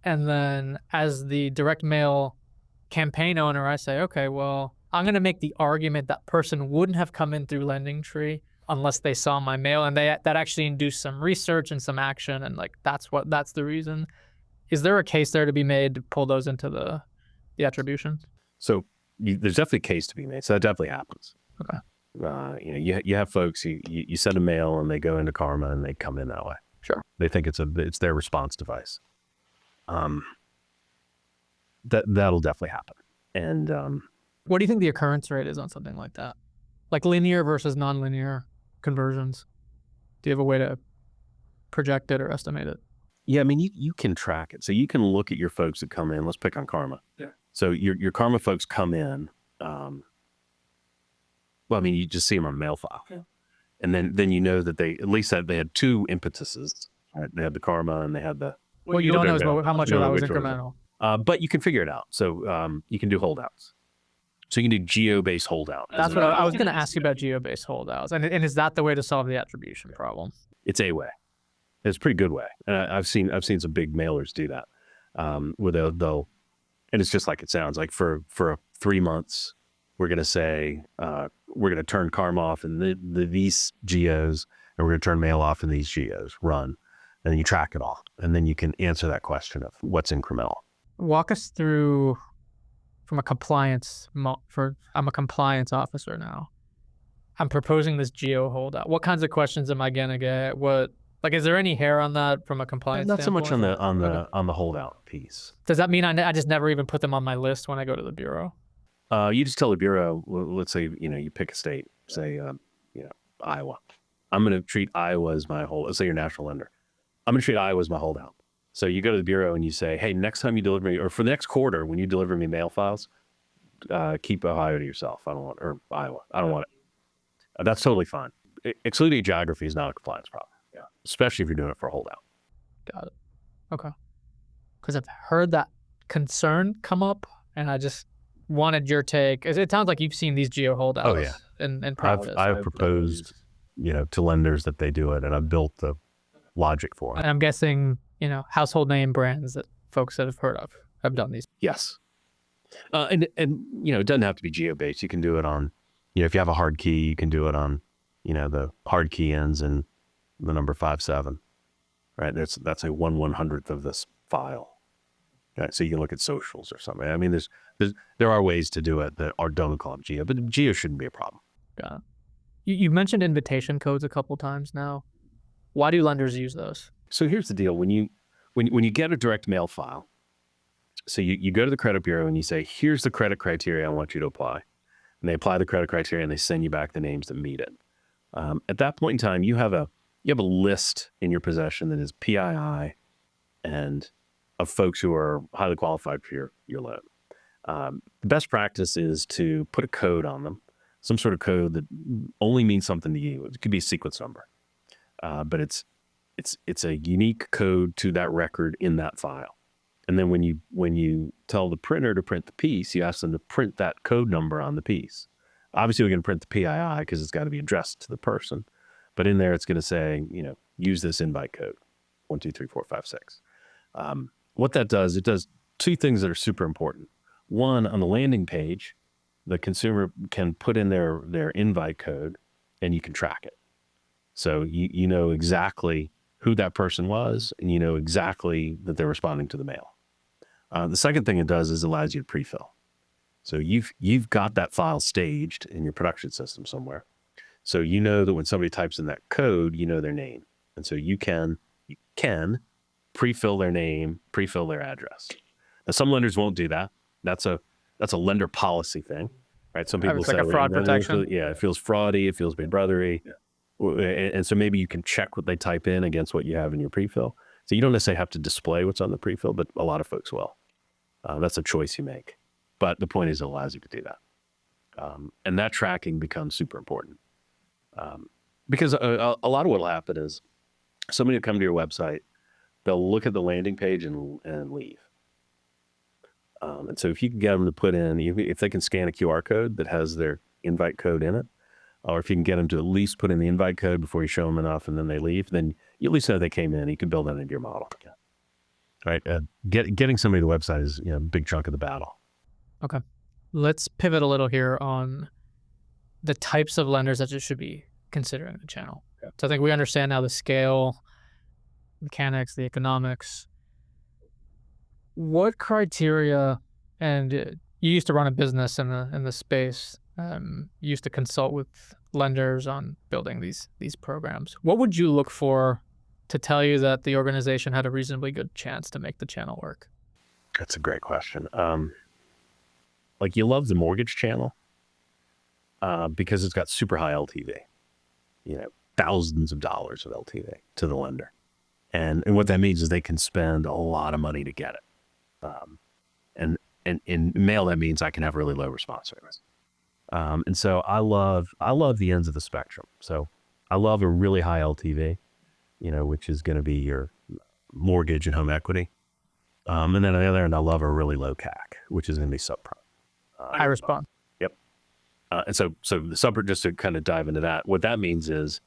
and then as the direct mail campaign owner, I say, okay, well, I'm going to make the argument that person wouldn't have come in through lending tree unless they saw my mail, and that actually induced some research and some action, and that's the reason. Is there a case there to be made to pull those into the attribution? So there's definitely a case to be made. So that definitely happens. Okay. You have folks, you send a mail and they go into Karma and they come in that way. Sure. They think it's their response device. That'll definitely happen. And what do you think the occurrence rate is on something like that? Like linear versus nonlinear conversions. Do you have a way to project it or estimate it? Yeah, I mean, you can track it. So you can look at your folks that come in. Let's pick on Karma. Yeah. So your Karma folks come in. You just see them on mail file. Yeah. And then you know that they had two impetuses. Right? They had the Karma and they had the... What you don't know is how much of that was incremental. But you can figure it out. So you can do holdouts. So you can do geo-based holdout. That's what I was going to ask you about geo-based holdouts. And is that the way to solve the attribution problem? It's a way. It's a pretty good way. And I've seen some big mailers do that, where they'll and it's just like it sounds like for 3 months, we're going to say, we're going to turn CARM off in these geos, and we're going to turn mail off in these geos, run. And then you track it all. And then you can answer that question of what's incremental. Walk us through from a compliance, I'm a compliance officer now. I'm proposing this geo holdout. What kinds of questions am I going to get? Is there any hair on that from a compliance Not standpoint? so much on the holdout piece. Does that mean I just never even put them on my list when I go to the bureau? You just tell the bureau, let's say, you pick a state, say, Iowa. I'm going to treat Iowa as let's say you're a national lender. I'm going to treat Iowa as my holdout. So you go to the bureau and you say, hey, next time you deliver me, or for the next quarter, when you deliver me mail files, keep Ohio to yourself. Or Iowa. I don't want it. That's totally fine. Excluding geography is not a compliance problem. Yeah. Especially if you're doing it for a holdout. Got it. Okay. Because I've heard that concern come up, and I just wanted your take. It sounds like you've seen these geo holdouts. Oh, yeah. In practice. I've proposed, to lenders that they do it, and I've built the logic for it. And I'm guessing, household name brands that folks that have heard of have done these. Yes. And it doesn't have to be geo-based. You can do it on, if you have a hard key, you can do it on, the hard key ends in the number 57, right? That's a 1/100th of this file. Right? So you can look at socials or something. I mean, there are ways to do it that don't call it geo, but geo shouldn't be a problem. Got it. You mentioned invitation codes a couple times now. Why do lenders use those? So here's the deal. When you get a direct mail file, so you go to the credit bureau and you say, here's the credit criteria I want you to apply. And they apply the credit criteria and they send you back the names that meet it. At that point in time, you have a list in your possession that is PII and of folks who are highly qualified for your loan. The best practice is to put a code on them, some sort of code that only means something to you. It could be a sequence number, but it's a unique code to that record in that file. And then when you tell the printer to print the piece, you ask them to print that code number on the piece. Obviously, we're going to print the PII because it's got to be addressed to the person. But in there, it's going to say, use this invite code, 1, 2, 3, 4, 5, 6. What that does, it does two things that are super important. One, on the landing page, the consumer can put in their invite code and you can track it. So you know exactly who that person was and you know exactly that they're responding to the mail. The second thing it does is allows you to pre-fill. So you've got that file staged in your production system somewhere. So you know that when somebody types in that code, you know their name. And so you can pre-fill their name, pre-fill their address. Now some lenders won't do that. That's a lender policy thing, right? Some people say like a fraud protection. It feels fraudy, it feels big brothery. Yeah. And so maybe you can check what they type in against what you have in your pre-fill. So you don't necessarily have to display what's on the pre-fill, but a lot of folks will. That's a choice you make. But the point is it allows you to do that. And that tracking becomes super important. Because a lot of what will happen is somebody will come to your website, they'll look at the landing page and leave. And so if you can get them to put in, if they can scan a QR code that has their invite code in it, or if you can get them to at least put in the invite code before you show them enough and then they leave, then you at least know they came in. You can build that into your model. Yeah. Right. Getting somebody to the website is a big chunk of the battle. Okay. Let's pivot a little here on the types of lenders that you should be considering the channel. Yeah. So I think we understand now the scale, mechanics, the economics. What criteria, and you used to run a business in the space, you used to consult with lenders on building these programs. What would you look for to tell you that the organization had a reasonably good chance to make the channel work? That's a great question. You love the mortgage channel because it's got super high LTV, thousands of dollars of LTV to the lender. And what that means is they can spend a lot of money to get it. And in mail, that means I can have really low response rates. And so I love the ends of the spectrum. So I love a really high LTV, which is going to be your mortgage and home equity. And then on the other end, I love a really low CAC, which is going to be subprime. High response. Yep. And so the subprime, just to kind of dive into that, what that means is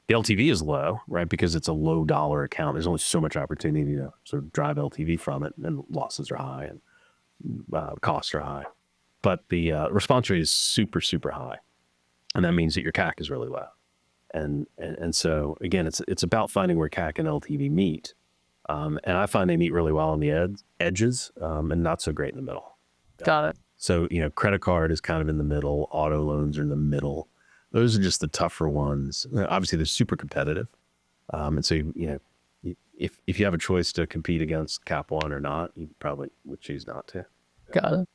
the LTV is low, right? Because it's a low dollar account. There's only so much opportunity to sort of drive LTV from it, and losses are high and costs are high. but the response rate is super, super high. And that means that your CAC is really low. And so again, it's about finding where CAC and LTV meet. And I find they meet really well on the edges, and not so great in the middle. Got it. So, credit card is kind of in the middle. Auto loans are in the middle. Those are just the tougher ones. Obviously, they're super competitive. And so, if you have a choice to compete against Cap One or not, you probably would choose not to. Got it.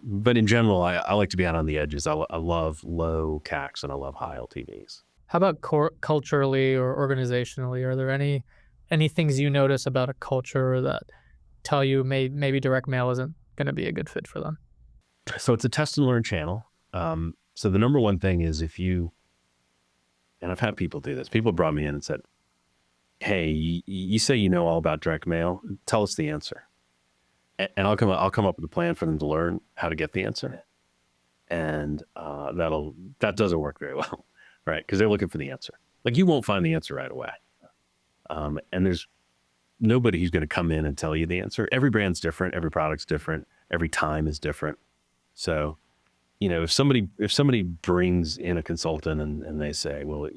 But in general, I like to be out on the edges. I love low CACs and I love high LTVs. How about culturally or organizationally? Are there any things you notice about a culture that tell you maybe direct mail isn't going to be a good fit for them? So it's a test and learn channel. So the number one thing is and I've had people do this. People brought me in and said, "Hey, you say you know all about direct mail. Tell us the answer." And I'll come up with a plan for them to learn how to get the answer. And that doesn't work very well, right? Because they're looking for the answer. Like, you won't find the answer right away. And there's nobody who's going to come in and tell you the answer. Every brand's different. Every product's different. Every time is different. So, if somebody brings in a consultant and they say, well,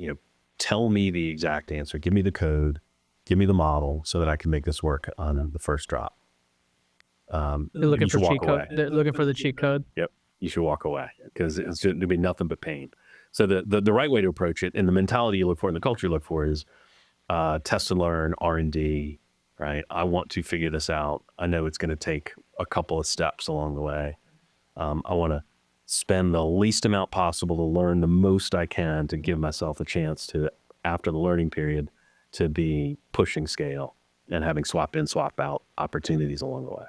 tell me the exact answer, give me the code, give me the model so that I can make this work on the first drop. They're looking for cheat code. They're looking for the cheat code. Yep. You should walk away because it's going to be nothing but pain. So the right way to approach it, and the mentality you look for and the culture you look for, is test and learn, R&D, right? I want to figure this out. I know it's going to take a couple of steps along the way. I want to spend the least amount possible to learn the most I can to give myself a chance to, after the learning period, to be pushing scale and having swap in, swap out opportunities along the way.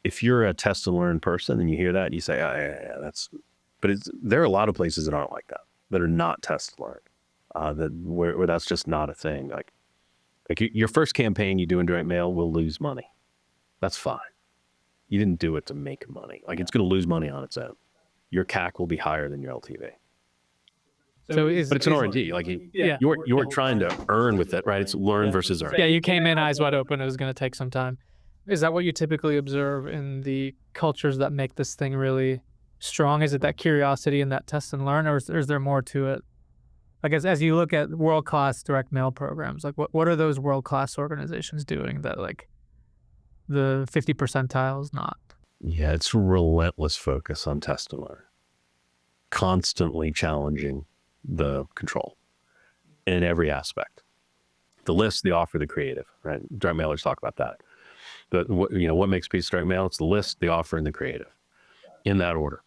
If you're a test and learn person and you hear that, you say, oh, yeah, that's, but there are a lot of places that aren't like that are not test and learn, where that's just not a thing. Like your first campaign you do in direct mail will lose money. That's fine. You didn't do it to make money. Like, it's going to lose money on its own. Your CAC will be higher than your LTV. But it's an R&D. Like, you're trying to earn with it, right? It's learn versus earn. Yeah, you came in eyes wide open. It was going to take some time. Is that what you typically observe in the cultures that make this thing really strong? Is it that curiosity and that test and learn, or is there more to it? Like, as you look at world-class direct mail programs, like what are those world-class organizations doing that, like, the 50 percentile is not? Yeah, it's relentless focus on test and learn, constantly challenging the control in every aspect. The list, the offer, the creative, right? Direct mailers talk about that. But what makes a piece of direct mail? It's the list, the offer, and the creative, in that order.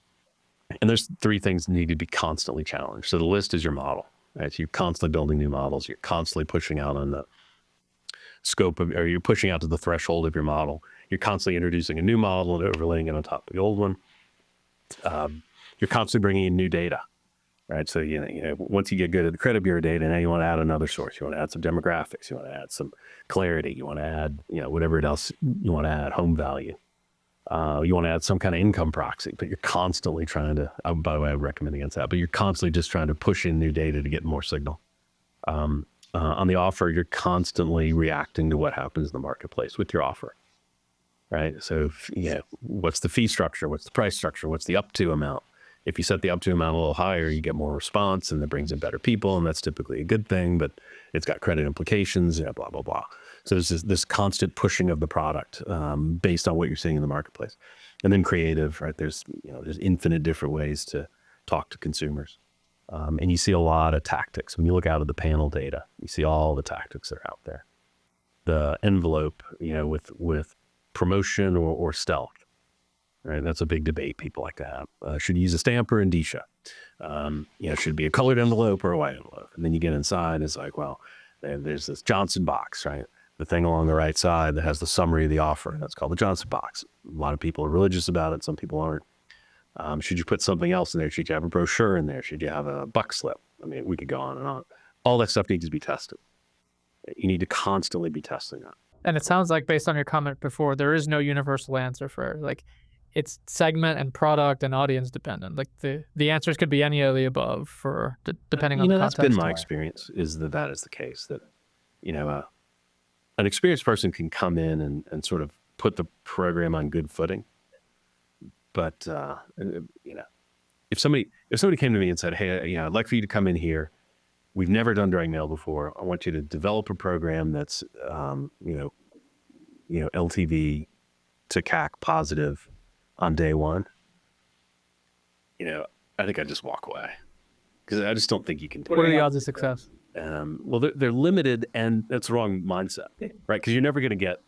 And there's three things that need to be constantly challenged. So the list is your model, right? So you're constantly building new models. You're constantly pushing out on the scope of, or you're pushing out to the threshold of your model. You're constantly introducing a new model and overlaying it on top of the old one. You're constantly bringing in new data, right? So, once you get good at the credit bureau data, now you want to add another source. You want to add some demographics. You want to add some clarity. You want to add, whatever else you want to add, home value. You want to add some kind of income proxy, but you're constantly trying to, by the way, I would recommend against that, but you're constantly just trying to push in new data to get more signal. On the offer, you're constantly reacting to what happens in the marketplace with your offer, right? So, what's the fee structure? What's the price structure? What's the up to amount? If you set the up to amount a little higher, you get more response, and that brings in better people, and that's typically a good thing, but it's got credit implications, blah, blah, blah. So there's this constant pushing of the product based on what you're seeing in the marketplace. And then creative, right? There's infinite different ways to talk to consumers. And you see a lot of tactics. When you look out at the panel data, you see all the tactics that are out there. The envelope, with promotion or stealth, right? That's a big debate people like to have. Should you use a stamp or indicia? Should it be a colored envelope or a white envelope? And then you get inside, and it's like, well, there's this Johnson box, right? The thing along the right side that has the summary of the offer. That's called the Johnson box. A lot of people are religious about it. Some people aren't. Should you put something else in there? Should you have a brochure in there? Should you have a buck slip? I mean, we could go on and on. All that stuff needs to be tested. You need to constantly be testing that. And it sounds like, based on your comment before, there is no universal answer for, like, it's segment and product and audience dependent. Like, the answers could be any of the above for depending on the context. That's been my experience, is that is the case. That an experienced person can come in and sort of put the program on good footing, But you know, if somebody came to me and said, "Hey, you know, I'd like for you to come in here. We've never done direct mail before. I want you to develop a program that's LTV to CAC positive on day one." You know, I think I'd just walk away because I just don't think you can do it. What are the odds of success? Well, they're limited, and that's the wrong mindset, right? Because you're never going to get,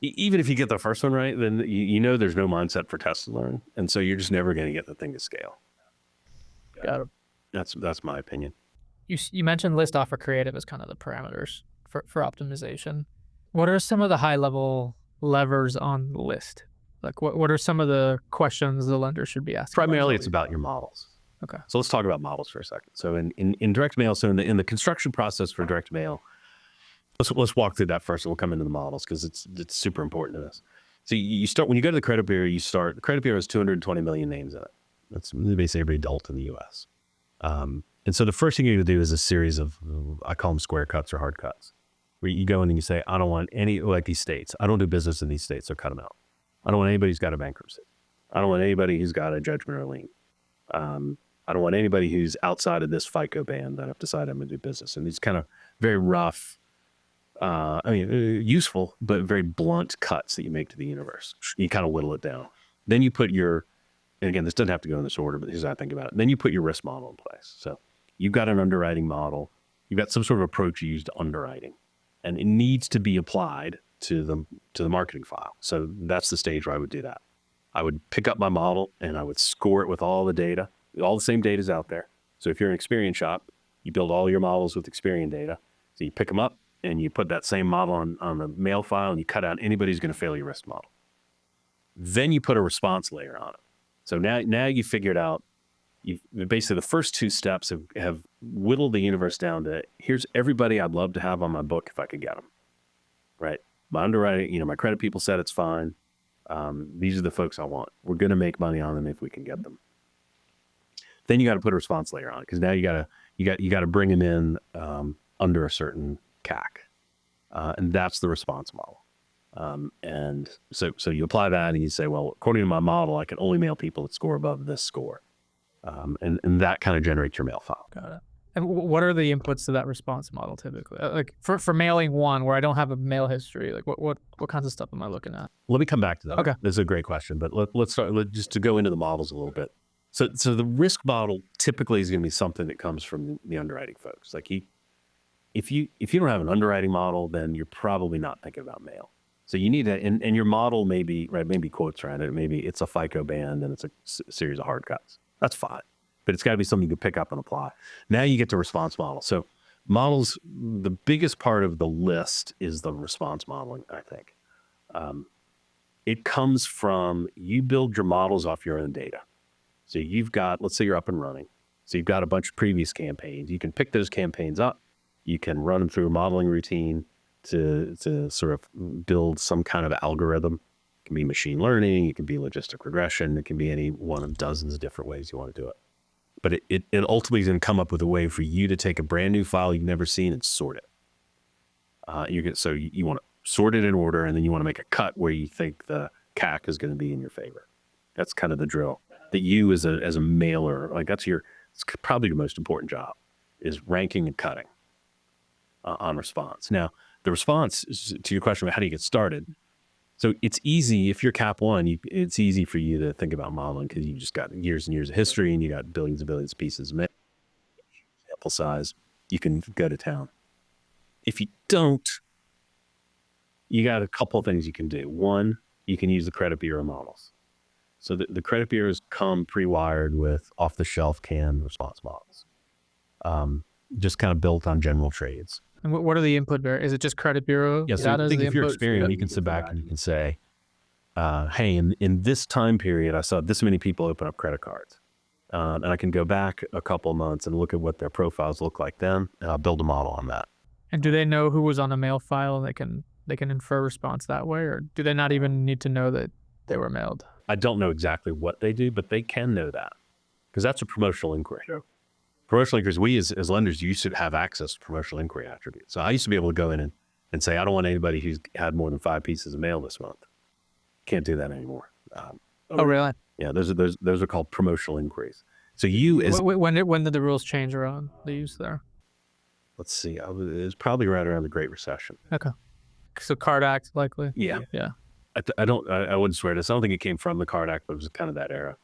even if you get the first one right, then you know there's no mindset for test and learn, and so you're just never going to get the thing to scale. Got it. That's my opinion. You mentioned list offer creative as kind of the parameters for optimization. What are some of the high level levers on the list? Like what are some of the questions the lender should be asking? Primarily, it's about your models. Okay. So let's talk about models for a second. So in direct mail, so in the construction process for direct mail, let's walk through that first, and we'll come into the models because it's super important to this. So you start when you go to the credit bureau. The credit bureau has 220 million names in it. That's basically every adult in the U.S. And so the first thing you need to do is a series of, I call them square cuts or hard cuts, where you go in and you say, I don't want any, like these states. I don't do business in these states, so cut them out. I don't want anybody who's got a bankruptcy. I don't want anybody who's got a judgment or lien. I don't want anybody who's outside of this FICO band that I've decided I'm going to do business. And these kind of very rough, useful, but very blunt cuts that you make to the universe. You kind of whittle it down. Then you put and again, this doesn't have to go in this order, but here's how I think about it. Then you put your risk model in place. So you've got an underwriting model. You've got some sort of approach you use to underwriting, and it needs to be applied to the marketing file. So that's the stage where I would do that. I would pick up my model and I would score it with all the data. All the same data is out there. So if you're an Experian shop, you build all your models with Experian data. So you pick them up and you put that same model on the mail file, and you cut out anybody who's going to fail your risk model. Then you put a response layer on it. So now you figured out, basically the first two steps have whittled the universe down to, here's everybody I'd love to have on my book if I could get them, right? My underwriting, my credit people said it's fine. These are the folks I want. We're going to make money on them if we can get them. Then you got to put a response layer on it, because now you got to bring them in under a certain CAC, and that's the response model. And so you apply that and you say, well, according to my model, I can only mail people that score above this score, and that kind of generates your mail file. Got it. And what are the inputs to that response model typically? Like for mailing one where I don't have a mail history, like what kinds of stuff am I looking at? Let me come back to that. Okay. This is a great question, but let's start just to go into the models a little bit. So the risk model typically is going to be something that comes from the underwriting folks. Like if you don't have an underwriting model, then you're probably not thinking about mail. So you need to, and your model maybe quotes around it. Maybe it's a FICO band and it's a series of hard cuts. That's fine. But it's got to be something you can pick up and apply. Now you get to response model. So models, the biggest part of the list is the response modeling, I think. It comes from, you build your models off your own data. So you've got, let's say you're up and running. So you've got a bunch of previous campaigns. You can pick those campaigns up. You can run them through a modeling routine to sort of build some kind of algorithm. It can be machine learning. It can be logistic regression. It can be any one of dozens of different ways you want to do it. But it ultimately is going to come up with a way for you to take a brand new file you've never seen and sort it. So you want to sort it in order, and then you want to make a cut where you think the CAC is going to be in your favor. That's kind of the drill. That you as a mailer, like it's probably your most important job, is ranking and cutting on response. Now, the response is, to your question about how do you get started. So it's easy if you're Cap 1. It's easy for you to think about modeling because you just got years and years of history, and you got billions and billions of pieces of mail. Sample size, you can go to town. If you don't, you got a couple of things you can do. One, you can use the credit bureau models. So the credit bureaus come pre-wired with off-the-shelf canned response models, just kind of built on general trades. And what are the input? Is it just credit bureau? Yeah, so I think if you're Experian, you can sit back and you can say, hey, in this time period, I saw this many people open up credit cards. And I can go back a couple of months and look at what their profiles look like then, and I'll build a model on that. And do they know who was on a mail file, and they can infer response that way? Or do they not even need to know that they were mailed? I don't know exactly what they do, but they can know that, because that's a promotional inquiry. Sure. Promotional inquiries, we as lenders used to have access to promotional inquiry attributes. So I used to be able to go in and say, I don't want anybody who's had more than 5 pieces of mail this month. Can't do that anymore. Oh, really? Yeah, those are called promotional inquiries. So you as When did the rules change around the use there? let's see, it was probably right around the Great Recession. Okay. So Card Act likely. Yeah. Yeah. I wouldn't swear to this. I don't think it came from the Card Act, but it was kind of that era.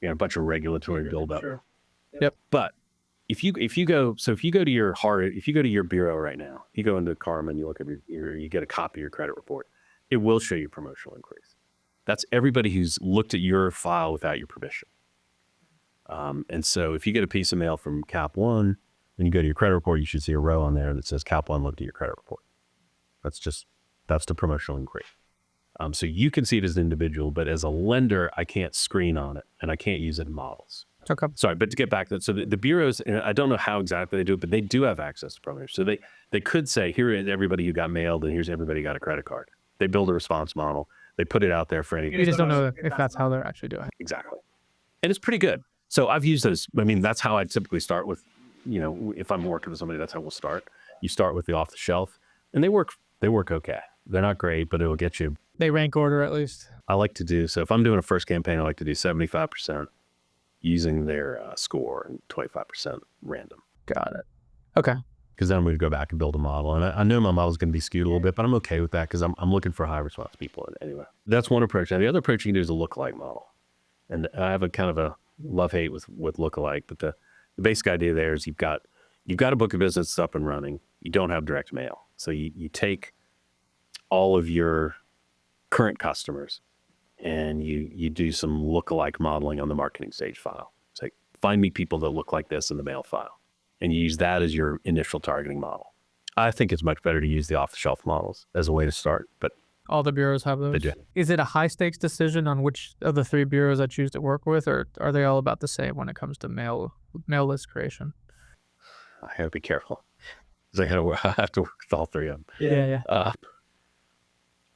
A bunch of regulatory buildup. Sure. Yep. But if you go to your bureau right now, you go into Carmen, you look at you get a copy of your credit report, it will show you promotional inquiries. That's everybody who's looked at your file without your permission. And so if you get a piece of mail from Cap One and you go to your credit report, you should see a row on there that says Cap One looked at your credit report. That's the promotional inquiry. So you can see it as an individual, but as a lender, I can't screen on it and I can't use it in models. Okay. Sorry, but to get back to that, so the bureaus, and I don't know how exactly they do it, but they do have access to programs. So they could say, here is everybody who got mailed and here's everybody who got a credit card. They build a response model. They put it out there for any. You just don't know if that's how they're actually doing it. Exactly. And it's pretty good. So I've used those. I mean, that's how I typically start with, if I'm working with somebody, that's how we'll start. You start with the off the shelf and they work okay. They're not great, but it'll get you. They rank order at least. I like to do, so if I'm doing a first campaign, I like to do 75% using their score and 25% random. Got it. Okay. Because then we'd go back and build a model. And I know my model is going to be skewed a little bit, but I'm okay with that because I'm looking for high response people. Anyway, that's one approach. Now, the other approach you can do is a lookalike model. And I have a kind of a love-hate with lookalike, but the basic idea there is you've got a book of business that's up and running. You don't have direct mail. So you take all of your current customers and you do some lookalike modeling on the marketing stage file. It's like, find me people that look like this in the mail file. And you use that as your initial targeting model. I think it's much better to use the off-the-shelf models as a way to start, but all the bureaus have those. They do. Is it a high-stakes decision on which of the 3 bureaus I choose to work with, or are they all about the same when it comes to mail list creation? I have to be careful. Because I have to work with all 3 of them. Yeah.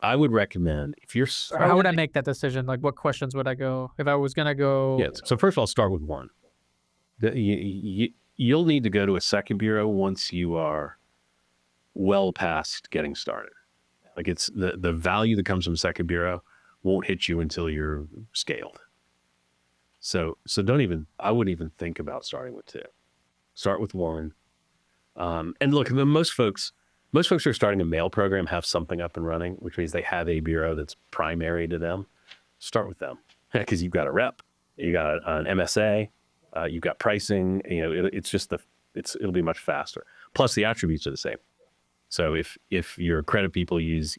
I would recommend if you're. How would I make that decision? Like, what questions would I go if I was gonna go? Yeah. So first of all, start with one. You'll need to go to a second bureau once you are well past getting started. Like it's the value that comes from second bureau won't hit you until you're scaled. So I wouldn't even think about starting with 2. Start with 1. And look, most folks who are starting a mail program have something up and running, which means they have a bureau that's primary to them. Start with them because you've got a rep, you got an MSA, you've got pricing. It'll be much faster. Plus the attributes are the same. So if your credit people use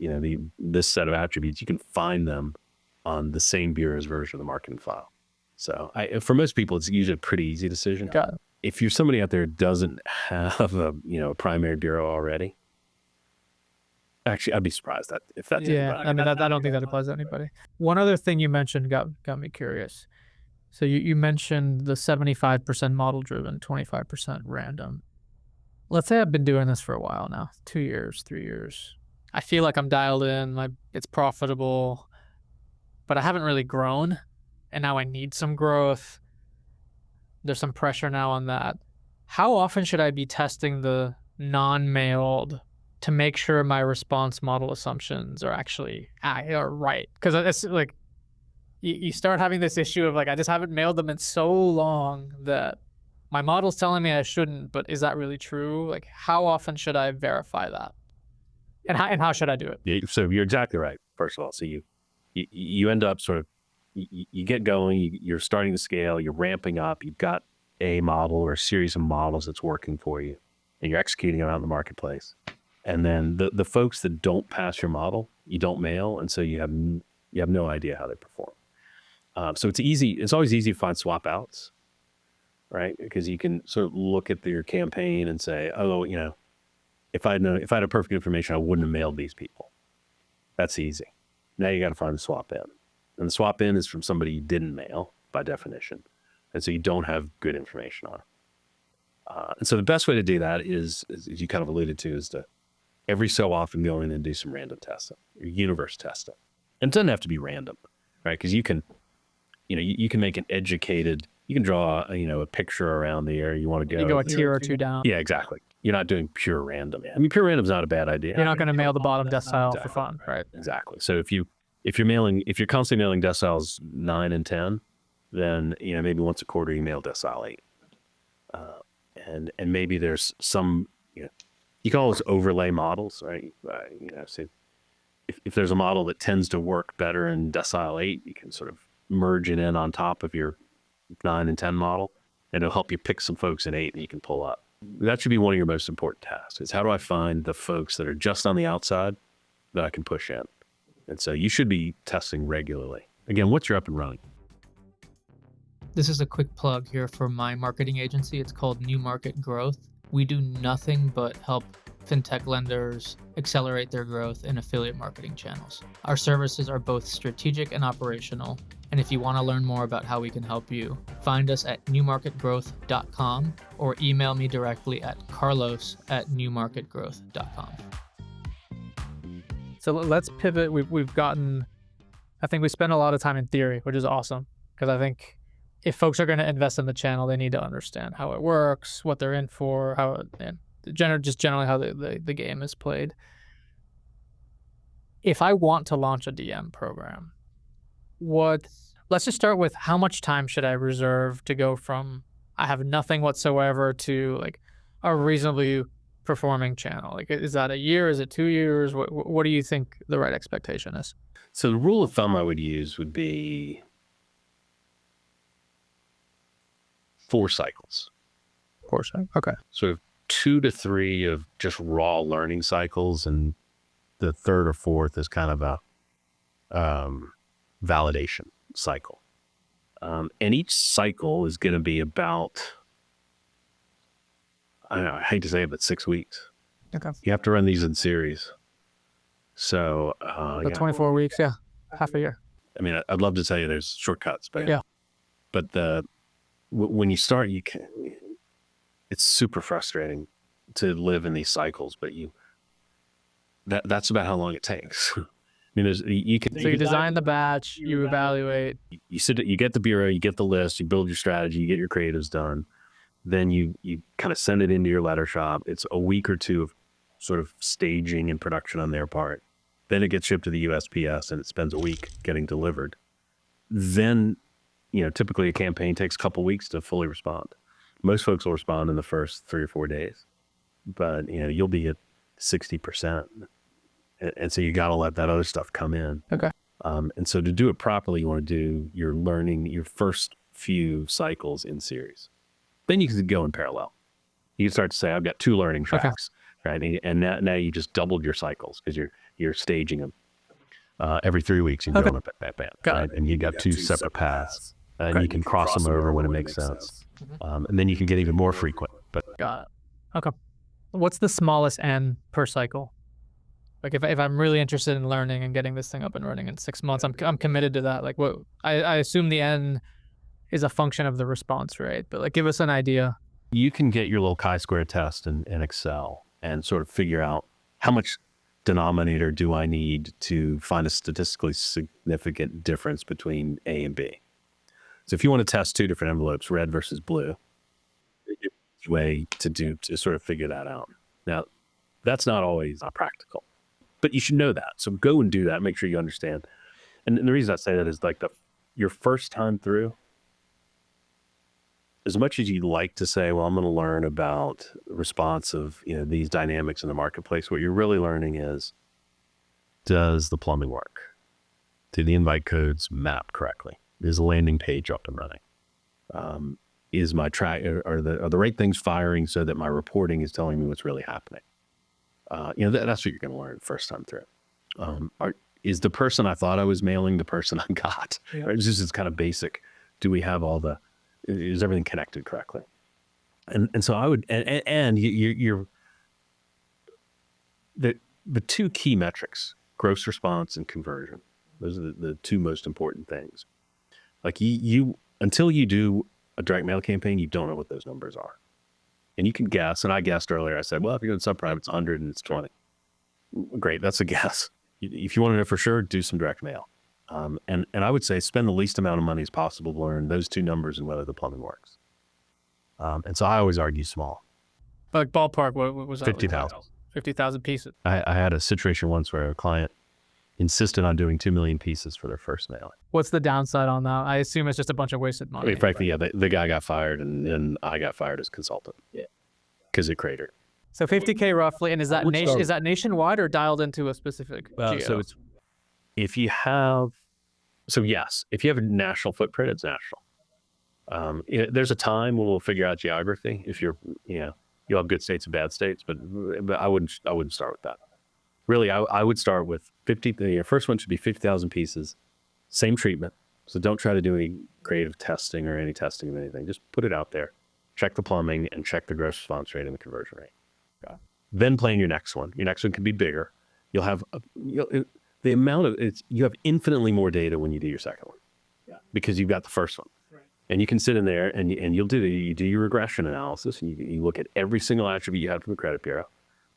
this set of attributes, you can find them on the same bureau's version of the marketing file. So for most people, it's usually a pretty easy decision. Got it. If you're somebody out there who doesn't have a primary bureau already, actually, I'd be surprised if that's yeah. I mean, I don't think that applies to anybody. One other thing you mentioned got me curious. So you mentioned the 75% model driven, 25% random. Let's say I've been doing this for a while now, 2 years, 3 years. I feel like I'm dialed in, it's profitable, but I haven't really grown, and now I need some growth. There's some pressure now on that. How often should I be testing the non-mailed to make sure my response model assumptions are actually are right? Because it's like you start having this issue of I just haven't mailed them in so long that my model's telling me I shouldn't, but is that really true? How often should I verify that? And how should I do it? Yeah, so you're exactly right, first of all. So you end up sort of, you get going, you're starting to scale, you're ramping up, you've got a model or a series of models that's working for you, and you're executing them out in the marketplace. And then the folks that don't pass your model, you don't mail, and so you have no idea how they perform. So it's always easy to find swap outs, right? Because you can sort of look at your campaign and say, oh, if I had perfect information, I wouldn't have mailed these people. That's easy. Now you got to find the swap in. And the swap in is from somebody you didn't mail by definition. And so you don't have good information on it. And so the best way to do that is, as you kind of alluded to, is to every so often go in and do some random testing, or universe testing. And it doesn't have to be random, right? Because you can make an educated, you can draw, a picture around the area you want to go. You go a tier or 2 down. Yeah, exactly. You're not doing pure random. I mean, pure random's not a bad idea. You're not going to mail the bottom decile for fun, right? Exactly. So if you if you're constantly mailing deciles 9 and 10, then maybe once a quarter you mail decile 8, and maybe there's some you can always overlay models, right? So if there's a model that tends to work better in decile 8, you can sort of merge it in on top of your 9 and 10 model, and it'll help you pick some folks in 8 that you can pull up. That should be one of your most important tasks, is how do I find the folks that are just on the outside that I can push in? And so you should be testing regularly. Again, once you're up and running. This is a quick plug here for my marketing agency. It's called New Market Growth. We do nothing but help fintech lenders accelerate their growth in affiliate marketing channels. Our services are both strategic and operational. And if you want to learn more about how we can help you, find us at newmarketgrowth.com or email me directly at carlos@newmarketgrowth.com. So let's pivot. I think we spend a lot of time in theory, which is awesome, because I think if folks are going to invest in the channel, they need to understand how it works, what they're in for, and generally how the game is played. If I want to launch a DM program, let's just start with how much time should I reserve to go from I have nothing whatsoever to like a reasonably performing channel? Like, is that a year? Is it 2 years? What do you think the right expectation is? So the rule of thumb I would use would be 4 cycles. 4 cycles. Okay. Sort of 2 to 3 of just raw learning cycles, and the 3rd or 4th is kind of a validation cycle. And each cycle is going to be about, I don't know, I hate to say it, but 6 weeks. Okay. You have to run these in series. So, 24 weeks, yeah, half a year. I mean, I'd love to tell you there's shortcuts, but yeah. But when you start, it's super frustrating to live in these cycles, but that's about how long it takes. I mean, you design the batch, you evaluate. You get the bureau, you get the list, you build your strategy, you get your creatives done. Then you kind of send it into your letter shop. It's a week or 2 of sort of staging and production on their part. Then it gets shipped to the USPS and it spends a week getting delivered. Then, typically a campaign takes a couple weeks to fully respond. Most folks will respond in the first 3 or 4 days, but you'll be at 60%. And so you got to let that other stuff come in. Okay. And so to do it properly, you want to do your first few cycles in series. Then you can go in parallel. You can start to say, I've got 2 learning tracks, right? And now you just doubled your cycles because you're staging them every 3 weeks. You're going up at bam, right? And you got 2 separate paths, and you can cross them over when it makes sense. And then you can get even more frequent. But got it. Okay. What's the smallest N per cycle? Like if I'm really interested in learning and getting this thing up and running in 6 months, I'm committed to that. Like I assume the N is a function of the response rate, but like give us an idea. You can get your little chi-square test in Excel and sort of figure out how much denominator do I need to find a statistically significant difference between A and B. So if you want to test 2 different envelopes, red versus blue, there's a way to sort of figure that out. Now, that's not always practical, but you should know that. So go and do that. Make sure you understand. And the reason I say that is like your first time through, as much as you'd like to say, well, I'm going to learn about the response of these dynamics in the marketplace, what you're really learning is, does the plumbing work? Do the invite codes map correctly? Is the landing page up and running? Is my track, are the right things firing so that my reporting is telling me what's really happening? That's what you're going to learn first time through. Is the person I thought I was mailing the person I got? Yeah. Right? It's kind of basic. Do we have is everything connected correctly? And so I would, and you're the 2 key metrics, gross response and conversion. Those are the 2 most important things. Like you until you do a direct mail campaign, you don't know what those numbers are. And you can guess, and I guessed earlier, I said, well, if you're doing subprime, it's 100 and it's 20. Great, that's a guess. If you want to know for sure, do some direct mail. And I would say spend the least amount of money as possible to learn those 2 numbers and whether the plumbing works. And so I always argue small. Like ballpark, what was that? 50,000. 50,000 pieces. I had a situation once where a client insisted on doing 2 million pieces for their first mailing. What's the downside on that? I assume it's just a bunch of wasted I money. mean, frankly, yeah, the guy got fired and I got fired as consultant. Yeah. Because it cratered. So 50K roughly, and is that Which are- is that nationwide or dialed into a specific geo? So it's, if you have, so yes, if you have a national footprint, it's national. There's a time when we'll figure out geography. If you're, you'll have good states and bad states, but I wouldn't start with that. Really, I would start with 50. The first one should be 50,000 pieces, same treatment. So don't try to do any creative testing or any testing of anything. Just put it out there, check the plumbing, and check the gross response rate and the conversion rate. Okay. Then plan your next one. Your next one can be bigger. You'll have the amount of you have infinitely more data when you do your second one, because you've got the first one. And you can sit in there and you do your regression analysis, and you look at every single attribute you had from the credit bureau,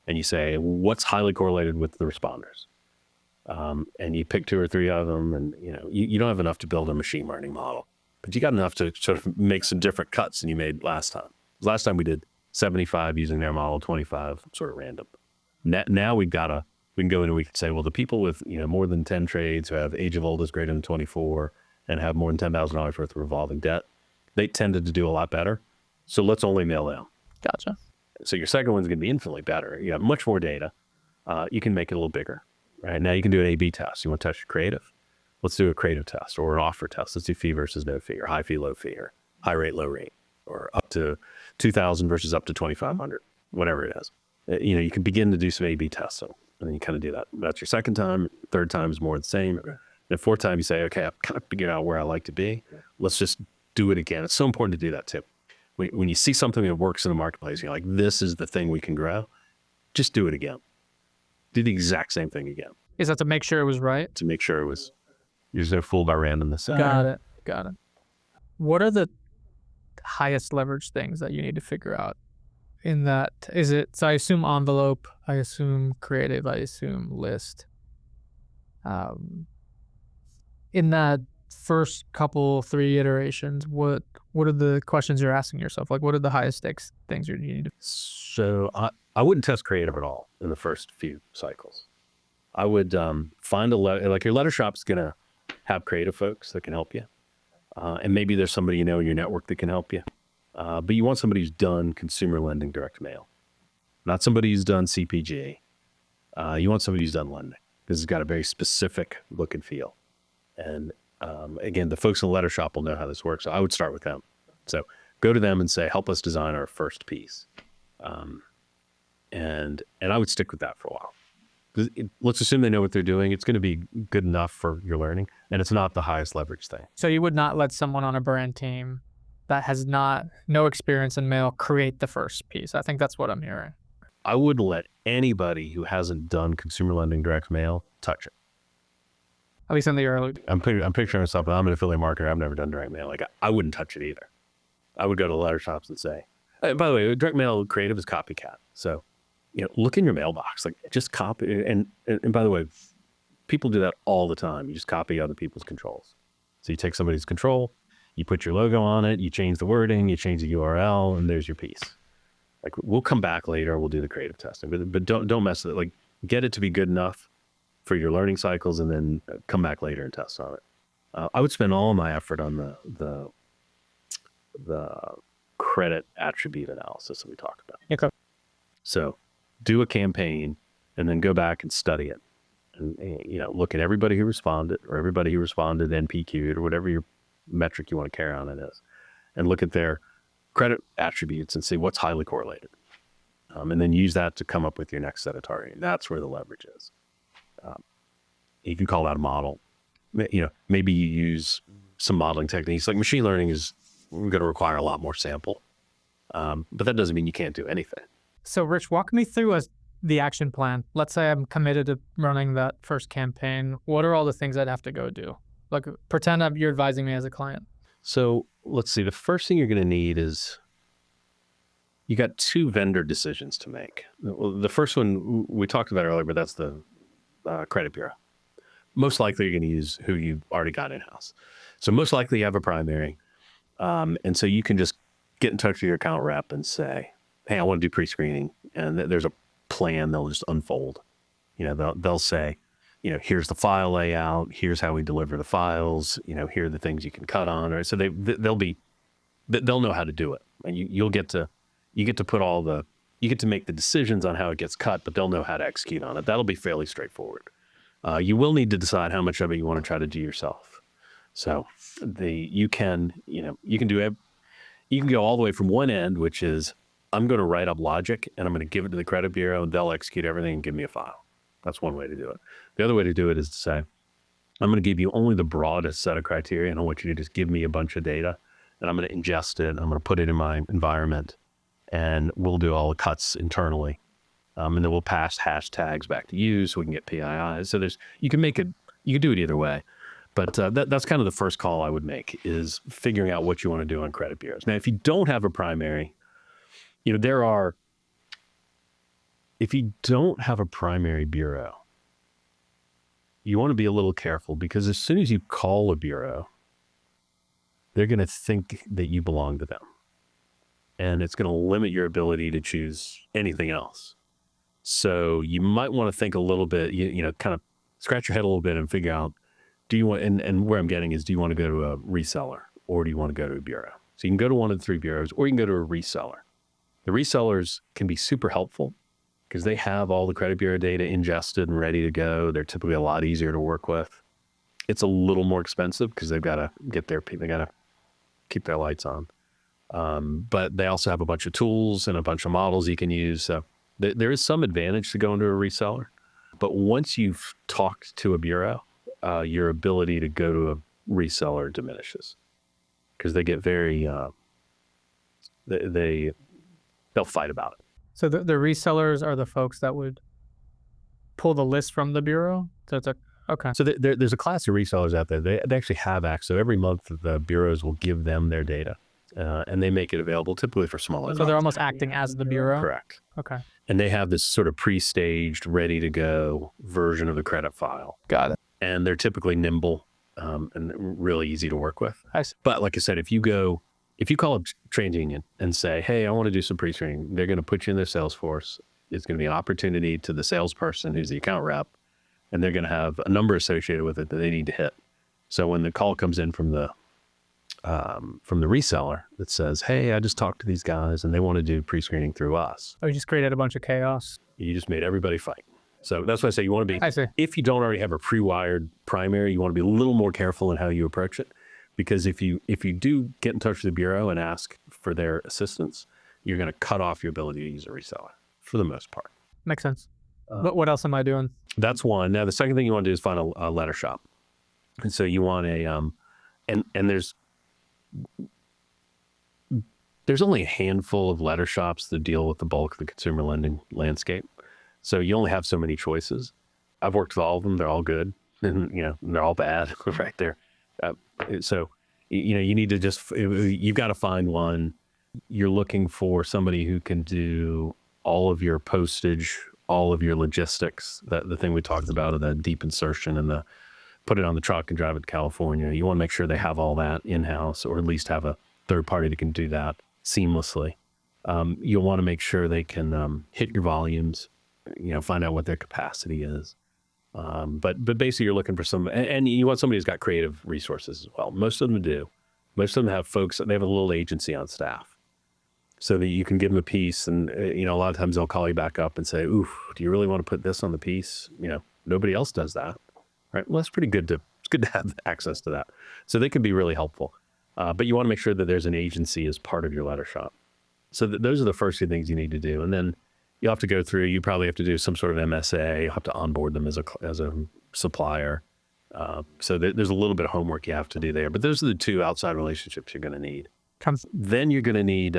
and you say, what's highly correlated with the responders? And you pick 2 or 3 of them, and you don't have enough to build a machine learning model, but you got enough to sort of make some different cuts than you made last time. Last time we did 75 using their model, 25 sort of random. Now we can go in and we can say, well, the people with more than 10 trades who have age of oldest greater than 24 and have more than $10,000 worth of revolving debt, they tended to do a lot better. So let's only mail them. Gotcha. So your second one's going to be infinitely better. You have much more data. You can make it a little bigger. Right now you can do an A/B test. You want to test your creative? Let's do a creative test or an offer test. Let's do fee versus no fee, or high fee, low fee, or high rate, low rate, or up to 2,000 versus up to 2,500, whatever it is. You can begin to do some A/B testing, and then you kind of do that. That's your second time. Third time is more the same. Okay. And fourth time you say, okay, I've kind of figured out where I like to be. Let's just do it again. It's so important to do that too. When you see something that works in the marketplace, you're like, this is the thing we can grow. Just do it again. Do the exact same thing again. Is that to make sure it was right? To make sure it was, you're just no fooled by randomness. Got it. What are the highest leverage things that you need to figure out in that? Is it, so I assume envelope, I assume creative, I assume list. In that first couple 3 iterations, what are the questions you're asking yourself? Like, what are the highest stakes things you need to? So I wouldn't test creative at all in the first few cycles. I would find like your letter shop's going to have creative folks that can help you. And maybe there's somebody in your network that can help you. But you want somebody who's done consumer lending direct mail, not somebody who's done CPG. You want somebody who's done lending. This has got a very specific look and feel. And again, the folks in the letter shop will know how this works. So I would start with them. So go to them and say, help us design our first piece. And I would stick with that for a while. Let's assume they know what they're doing. It's going to be good enough for your learning, and it's not the highest leverage thing. So you would not let someone on a brand team that has no experience in mail create the first piece. I think that's what I'm hearing. I wouldn't let anybody who hasn't done consumer lending direct mail touch it. At least in the early. I'm picturing myself, I'm an affiliate marketer. I've never done direct mail. Like I wouldn't touch it either. I would go to the letter shops and say, by the way, direct mail creative is copycat. So, look in your mailbox, like just copy. And by the way, people do that all the time. You just copy other people's controls. So you take somebody's control, you put your logo on it, you change the wording, you change the URL, and there's your piece. Like we'll come back later, we'll do the creative testing, but don't mess with it. Like get it to be good enough for your learning cycles, and then come back later and test on it. I would spend all of my effort on the credit attribute analysis that we talked about. Okay. So do a campaign and then go back and study it, and look at everybody who responded, or everybody who responded NPQ'd, or whatever your metric you want to carry on it is, and look at their credit attributes and see what's highly correlated, and then use that to come up with your next set of targeting. That's where the leverage is. You can call that a model. Maybe you use some modeling techniques. Like machine learning is going to require a lot more sample, but that doesn't mean you can't do anything. So Rich, walk me through the action plan. Let's say I'm committed to running that first campaign. What are all the things I'd have to go do? Like pretend you're advising me as a client. So let's see. The first thing you're going to need is you got 2 vendor decisions to make. Well, the first one we talked about earlier, but that's the credit bureau. Most likely you're going to use who you've already got in-house. So most likely you have a primary. And so you can just get in touch with your account rep and say, hey, I want to do pre-screening. And there's a plan they'll just unfold. They'll say, here's the file layout, here's how we deliver the files, here are the things you can cut on, right? So they'll know how to do it, and you get to make the decisions on how it gets cut, but they'll know how to execute on it. That'll be fairly straightforward. You will need to decide how much of it you want to try to do yourself. So you can go all the way from one end, which is I'm going to write up logic and I'm going to give it to the credit bureau and they'll execute everything and give me a file. That's one way to do it. The other way to do it is to say, I'm going to give you only the broadest set of criteria and I want you to just give me a bunch of data and I'm going to ingest it. I'm going to put it in my environment and we'll do all the cuts internally. And then we'll pass hashtags back to you so we can get PIIs. So you can do it either way. But that's kind of the first call I would make, is figuring out what you want to do on credit bureaus. Now, if you don't have a primary, if you don't have a primary bureau, you want to be a little careful, because as soon as you call a bureau, they're going to think that you belong to them. And it's going to limit your ability to choose anything else. So you might want to think a little bit, kind of scratch your head a little bit and figure out, do you want, and where I'm getting is, do you want to go to a reseller or do you want to go to a bureau? So you can go to one of the three bureaus or you can go to a reseller. The resellers can be super helpful because they have all the credit bureau data ingested and ready to go. They're typically a lot easier to work with. It's a little more expensive because they've got to they got to keep their lights on. But they also have a bunch of tools and a bunch of models you can use. So there is some advantage to going to a reseller. But once you've talked to a bureau, your ability to go to a reseller diminishes because they get very, they'll fight about it. So the resellers are the folks that would pull the list from the bureau? So it's okay. So there's a class of resellers out there. They actually have access. So every month the bureaus will give them their data and they make it available typically for smaller. So they're almost acting as the bureau? Correct. Okay. And they have this sort of pre-staged, ready to go version of the credit file. Got it. And they're typically nimble and really easy to work with. I see. But like I said, if you call up TransUnion and say, hey, I want to do some pre-screening, they're going to put you in their Salesforce. It's going to be an opportunity to the salesperson who's the account rep, and they're going to have a number associated with it that they need to hit. So when the call comes in from the reseller that says, hey, I just talked to these guys and they want to do pre-screening through us. Oh, you just created a bunch of chaos. You just made everybody fight. So that's why I say you want to be, I see. if you don't already have a pre-wired primary, you want to be a little more careful in how you approach it. Because if you do get in touch with the bureau and ask for their assistance, you're going to cut off your ability to use a reseller for the most part. Makes sense. What else am I doing? That's one. Now, the second thing you want to do is find a letter shop. And so you want and there's only a handful of letter shops that deal with the bulk of the consumer lending landscape. So you only have so many choices. I've worked with all of them. They're all good. And, they're all bad right there. So, you need to you've got to find one. You're looking for somebody who can do all of your postage, all of your logistics, the thing we talked about of the deep insertion and the put it on the truck and drive it to California. You want to make sure they have all that in-house, or at least have a third party that can do that seamlessly. You'll want to make sure they can hit your volumes, find out what their capacity is. But basically you're looking for and you want somebody who's got creative resources as well. Most of them do. Most of them have folks, they have a little agency on staff so that you can give them a piece. And, a lot of times they'll call you back up and say, oof, do you really want to put this on the piece? Nobody else does that. Right. Well, it's good to have access to that. So they can be really helpful. But you want to make sure that there's an agency as part of your letter shop. So those are the first two things you need to do. And then you'll have to go through, you probably have to do some sort of MSA. You'll have to onboard them as a supplier. So there's a little bit of homework you have to do there. But those are the two outside relationships you're going to need. Then you're going to need,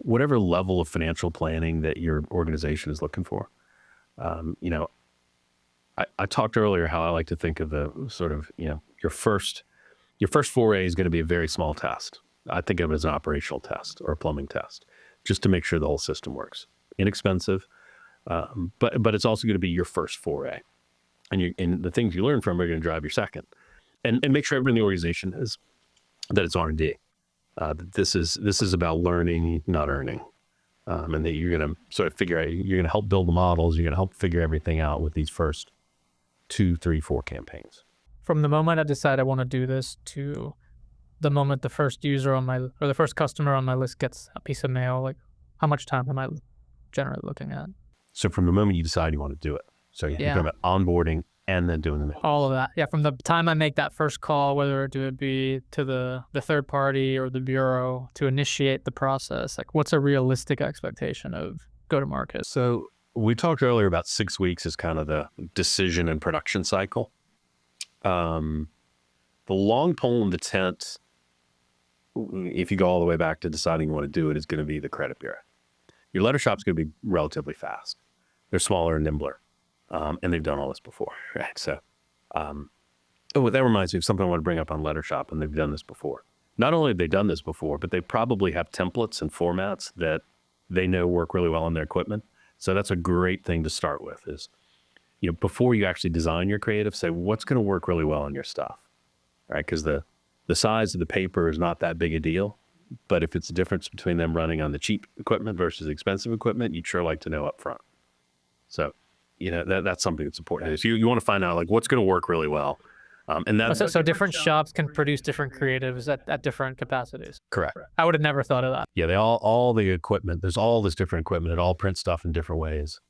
whatever level of financial planning that your organization is looking for. I talked earlier how I like to think of the sort of, your first foray is going to be a very small test. I think of it as an operational test or a plumbing test, just to make sure the whole system works. Inexpensive, but it's also going to be your first foray. And the things you learn from are going to drive your second. And make sure everyone in the organization is that it's R&D. That this is about learning, not earning. And that you're going to sort of figure out, you're going to help build the models, you're going to help figure everything out with these first 2, 3, 4 campaigns. From the moment I decide I want to do this to the moment the first user on the first customer on my list gets a piece of mail, like how much time am I generally looking at? So from the moment you decide you want to do it. So you're talking about onboarding and then doing the mail. All of that. Yeah, from the time I make that first call, whether it would be to the third party or the bureau to initiate the process, like what's a realistic expectation of go-to-market? So we talked earlier about 6 weeks as kind of the decision and production cycle. The long pole in the tent, if you go all the way back to deciding you want to do it, is going to be the credit bureau. Your letter shop's going to be relatively fast. They're smaller and nimbler, and they've done all this before, right? So, that reminds me of something I want to bring up on letter shop, and they've done this before. Not only have they done this before, but they probably have templates and formats that they know work really well on their equipment. So that's a great thing to start with is, before you actually design your creative, say what's going to work really well on your stuff, right? Because the size of the paper is not that big a deal, but if it's the difference between them running on the cheap equipment versus expensive equipment, you'd sure like to know up front. So, that's something that's important. Is you want to find out like what's going to work really well. And that's so different shops can produce different creatives at different capacities. correct. I would have never thought of that. Yeah, they all the equipment, there's all this different equipment. It all prints stuff in different ways.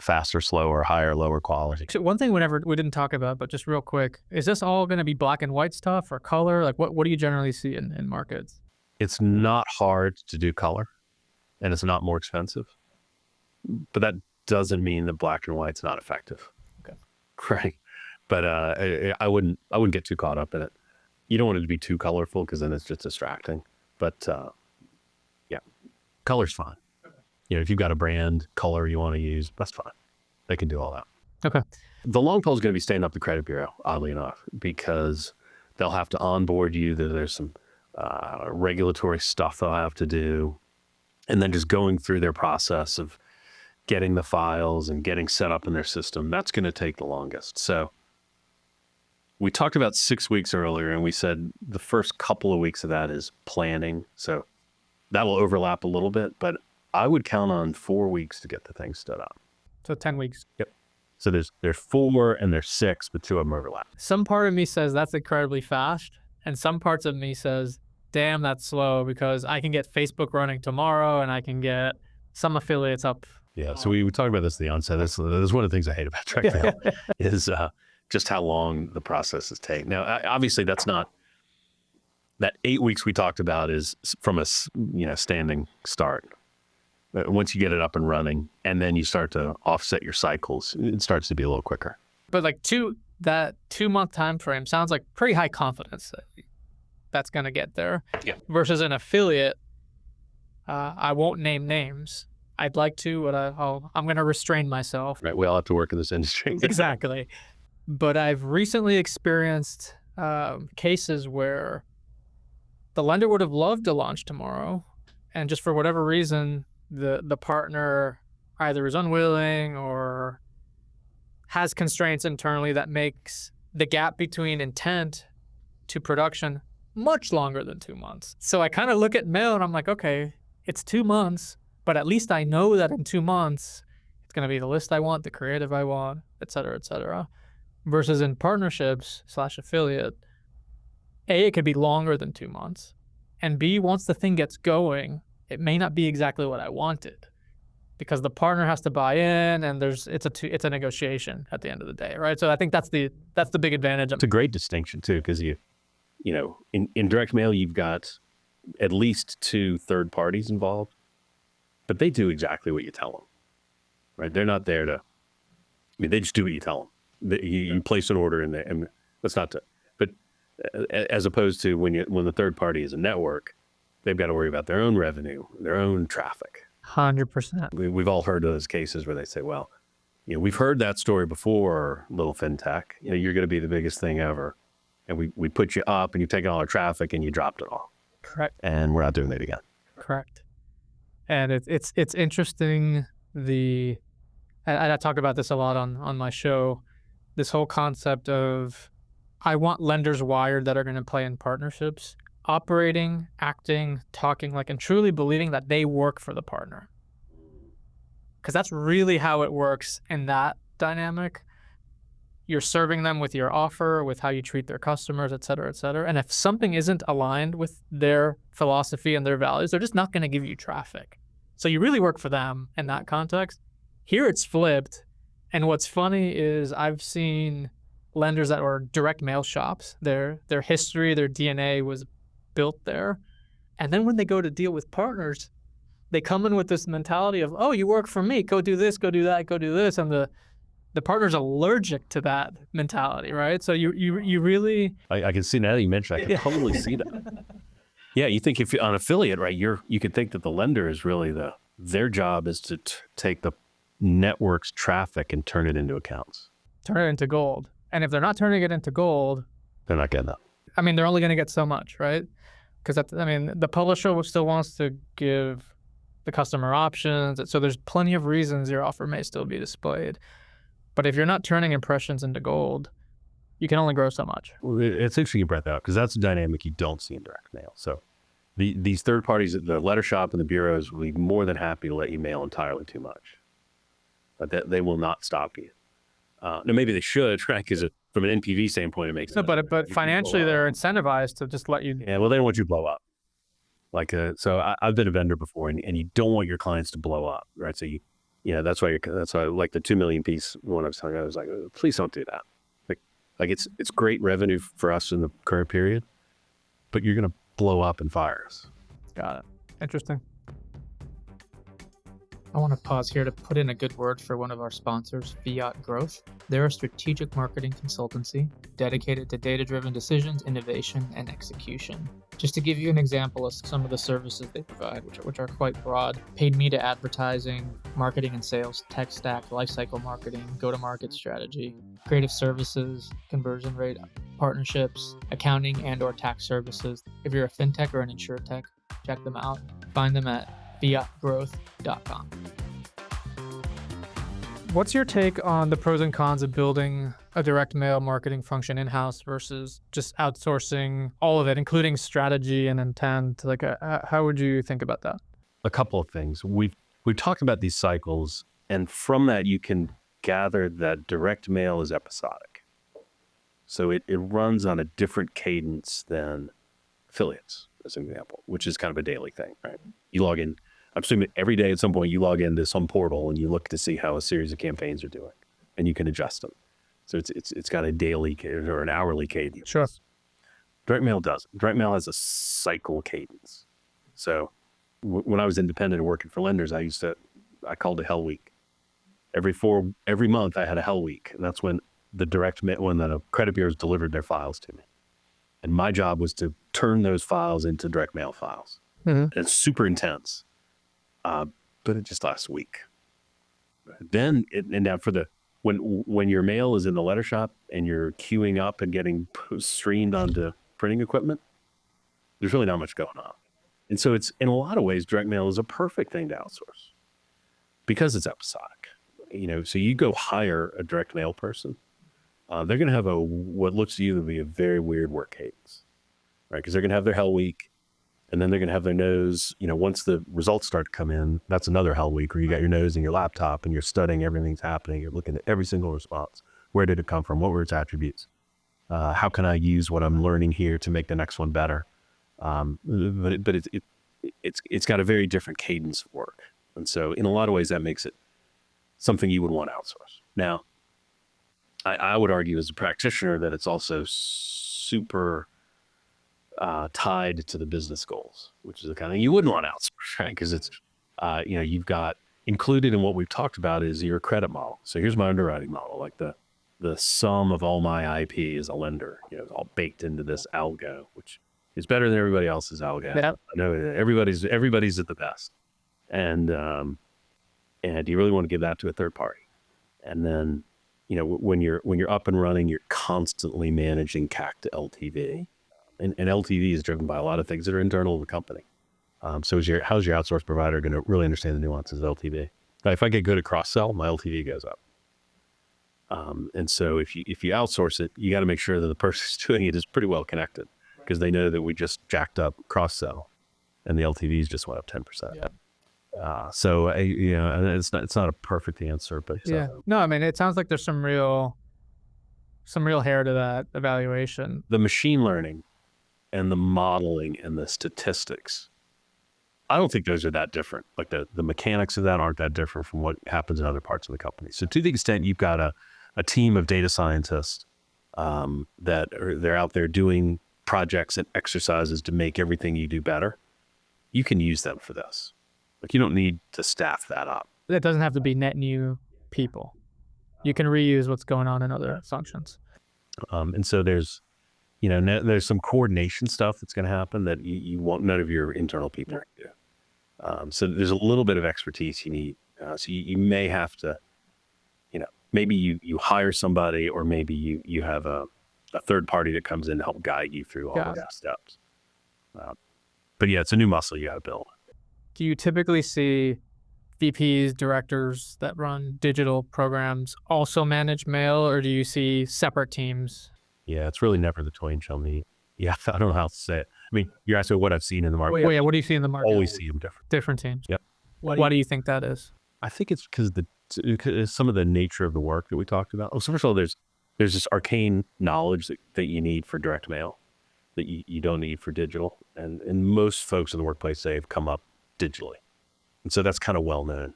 Faster, slower, higher, lower quality. So one thing we didn't talk about, but just real quick, is this all going to be black and white stuff or color? Like what do you generally see in markets? It's not hard to do color, and it's not more expensive, but that doesn't mean that black and white's not effective. Okay. Right. But I wouldn't get too caught up in it. You don't want it to be too colorful because then it's just distracting. But color's fine. If you've got a brand color you want to use, that's fine. They can do all that. Okay. The long pole is going to be staying up the credit bureau, oddly enough, because they'll have to onboard you. There's some regulatory stuff they'll have to do, and then just going through their process of getting the files and getting set up in their system. That's going to take the longest. So we talked about 6 weeks earlier, and we said the first couple of weeks of that is planning. So that'll overlap a little bit, but I would count on 4 weeks to get the thing stood up. So 10 weeks. Yep. So there's 4 and there's 6, but 2 of them overlap. Some part of me says that's incredibly fast, and some parts of me says, damn, that's slow because I can get Facebook running tomorrow and I can get some affiliates up. Yeah. So we talked about this at the onset. That's one of the things I hate about direct mail is just how long the processes take. Now, obviously, that's not that 8 weeks we talked about is from a standing start. Once you get it up and running, and then you start to offset your cycles, it starts to be a little quicker. But like that 2 month time frame sounds like pretty high confidence that's going to get there. Yeah. Versus an affiliate, I won't name names. I'd like to, but I'm going to restrain myself. Right. We all have to work in this industry. Exactly. But I've recently experienced cases where the lender would have loved to launch tomorrow, and just for whatever reason, the partner either is unwilling or has constraints internally that makes the gap between intent to production much longer than 2 months. So I kind of look at mail and I'm like, okay, it's 2 months, but at least I know that in 2 months, it's going to be the list I want, the creative I want, et cetera, et cetera. Versus in partnerships / affiliate, A, it could be longer than 2 months. And B, once the thing gets going, it may not be exactly what I wanted because the partner has to buy in, and it's a negotiation at the end of the day, right? So I think that's the big advantage. It's a great distinction too, because in direct mail you've got at least 2 third parties involved, but they do exactly what you tell them, right? They're not there to. They just do what you tell them. You place an order in there, and that's not to. But as opposed to when the third party is a network. They've got to worry about their own revenue, their own traffic. 100%. We've all heard of those cases where they say, well, we've heard that story before, little fintech. You're going to be the biggest thing ever. And we put you up and you've taken all our traffic and you dropped it all. Correct. And we're not doing that again. Correct. And it's interesting, and I talk about this a lot on my show, this whole concept of I want lenders wired that are going to play in partnerships, operating, acting, talking like, and truly believing that they work for the partner. Because that's really how it works in that dynamic. you're serving them with your offer, with how you treat their customers, et cetera, et cetera. And if something isn't aligned with their philosophy and their values, they're just not going to give you traffic. So you really work for them in that context. Here it's flipped. And what's funny is I've seen lenders that were direct mail shops. Their history, their DNA was built there. And then when they go to deal with partners, they come in with this mentality of, oh, you work for me, go do this, go do that, go do this. And the partner's allergic to that mentality, right? So you really... I can see now that you mentioned, I can totally see that. Yeah, you think if you're an affiliate, right, you could think that the lender is really their job is to take the network's traffic and turn it into accounts. Turn it into gold. And if they're not turning it into gold, they're not getting that. I mean, they're only going to get so much, right? Because the publisher still wants to give the customer options. So there's plenty of reasons your offer may still be displayed. But if you're not turning impressions into gold, you can only grow so much. Well, it's interesting you brought that up because that's a dynamic you don't see in direct mail. So these third parties, the letter shop and the bureaus will be more than happy to let you mail entirely too much. But they will not stop you. Now, maybe they should, right? Because from an NPV standpoint, it makes sense. No, but financially, they're incentivized to just let you... Yeah, well, they don't want you to blow up. So I've been a vendor before, and you don't want your clients to blow up, right? So that's why like the 2 million piece when I was telling you, I was like, please don't do that. Like it's great revenue for us in the current period, but you're gonna blow up in fires. Got it. Interesting. I want to pause here to put in a good word for one of our sponsors, Fiat Growth. They're a strategic marketing consultancy dedicated to data-driven decisions, innovation, and execution. Just to give you an example of some of the services they provide, which are quite broad: paid media advertising, marketing and sales, tech stack, lifecycle marketing, go-to-market strategy, creative services, conversion rate, partnerships, accounting and/or tax services. If you're a fintech or an insurtech, check them out. Find them at fiatgrowth.com. What's your take on the pros and cons of building a direct mail marketing function in-house versus just outsourcing all of it, including strategy and intent? Like, how would you think about that? A couple of things. We've talked about these cycles, and from that you can gather that direct mail is episodic. So it runs on a different cadence than affiliates, as an example, which is kind of a daily thing, right? You log in. I'm assuming every day at some point you log into some portal and you look to see how a series of campaigns are doing, and you can adjust them. So it's got a daily or an hourly cadence. Sure. Direct mail doesn't. Direct mail has a cycle cadence. So when I was independent and working for lenders, I called it Hell Week. Every month I had a Hell Week, and that's when the credit bureaus delivered their files to me, and my job was to turn those files into direct mail files. Mm-hmm. And it's super intense. But it just lasts a week. Then now when your mail is in the letter shop and you're queuing up and getting streamed onto printing equipment, there's really not much going on. And so it's, in a lot of ways, direct mail is a perfect thing to outsource because it's episodic. So you go hire a direct mail person, they're going to have what looks to you to be a very weird work cadence, right? Because they're going to have their Hell Week. And then they're going to have their nose, once the results start to come in, that's another Hell Week where you got your nose in your laptop and you're studying everything's happening. You're looking at every single response. Where did it come from? What were its attributes? How can I use what I'm learning here to make the next one better? But it's got a very different cadence of work. And so in a lot of ways, that makes it something you would want to outsource. Now, I would argue as a practitioner that it's also super tied to the business goals, which is the kind of thing you wouldn't want to outsource, right? Because it's, you've got included in what we've talked about is your credit model. So here's my underwriting model, like the sum of all my IP as a lender, it's all baked into this algo, which is better than everybody else's algo. Yeah. I know everybody's at the best, and you really want to give that to a third party, and then when you're up and running, you're constantly managing CAC to LTV. And LTV is driven by a lot of things that are internal to the company. So how's your outsource provider going to really understand the nuances of LTV? If I get good at cross-sell, my LTV goes up. And so if you outsource it, you got to make sure that the person who's doing it is pretty well connected, because they know that we just jacked up cross-sell and the LTVs just went up 10%. Yeah. So it's not a perfect answer, but yeah. No, I mean, it sounds like there's some real some real hair to that evaluation. The machine learning and the modeling and the statistics, I don't think those are that different. Like the mechanics of that aren't that different from what happens in other parts of the company. So to the extent you've got a team of data scientists they're out there doing projects and exercises to make everything you do better, you can use them for this. Like, you don't need to staff that up. It doesn't have to be net new people. You can reuse what's going on in other functions. And so there's some coordination stuff that's going to happen that you want none of your internal people to do. So there's a little bit of expertise you need. So you may have to, maybe you hire somebody, or maybe you have a third party that comes in to help guide you through all of those steps. But yeah, it's a new muscle you got to build. Do you typically see VPs, directors that run digital programs also manage mail, or do you see separate teams? Yeah, it's really never the twain shall meet. Yeah, I don't know how to say it. I mean, you're asking what I've seen in the market. Well, yeah, what do you see in the market? Always see them different. Different teams. Yep. Why do you think that is? I think it's because some of the nature of the work that we talked about. So first of all, there's this arcane knowledge that you need for direct mail that you don't need for digital. And most folks in the workplace, they've come up digitally. And so that's kind of well known.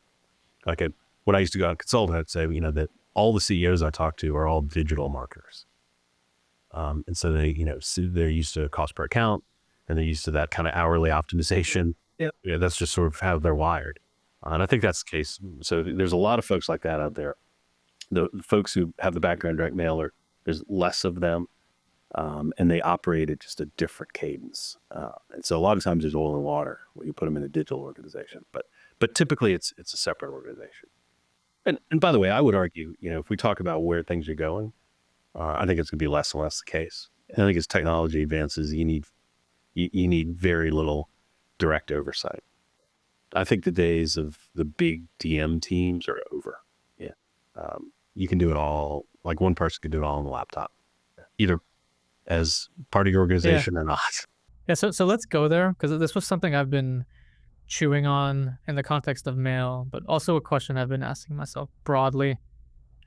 Like when I used to go out and consult, I'd say, that all the CEOs I talk to are all digital marketers. And so they're used to cost per account, and they're used to that kind of hourly optimization. Yeah, that's just sort of how they're wired. And I think that's the case. So there's a lot of folks like that out there. The folks who have the background in direct mail, there's less of them, and they operate at just a different cadence. And so a lot of times there's oil and water when you put them in a digital organization. But typically it's a separate organization. And by the way, I would argue, if we talk about where things are going, I think it's going to be less and less the case. And I think as technology advances, you need very little direct oversight. I think the days of the big DM teams are over. Yeah. You can do it all, like one person can do it all on the laptop, either as part of your organization or not. Yeah, so let's go there, because this was something I've been chewing on in the context of mail, but also a question I've been asking myself broadly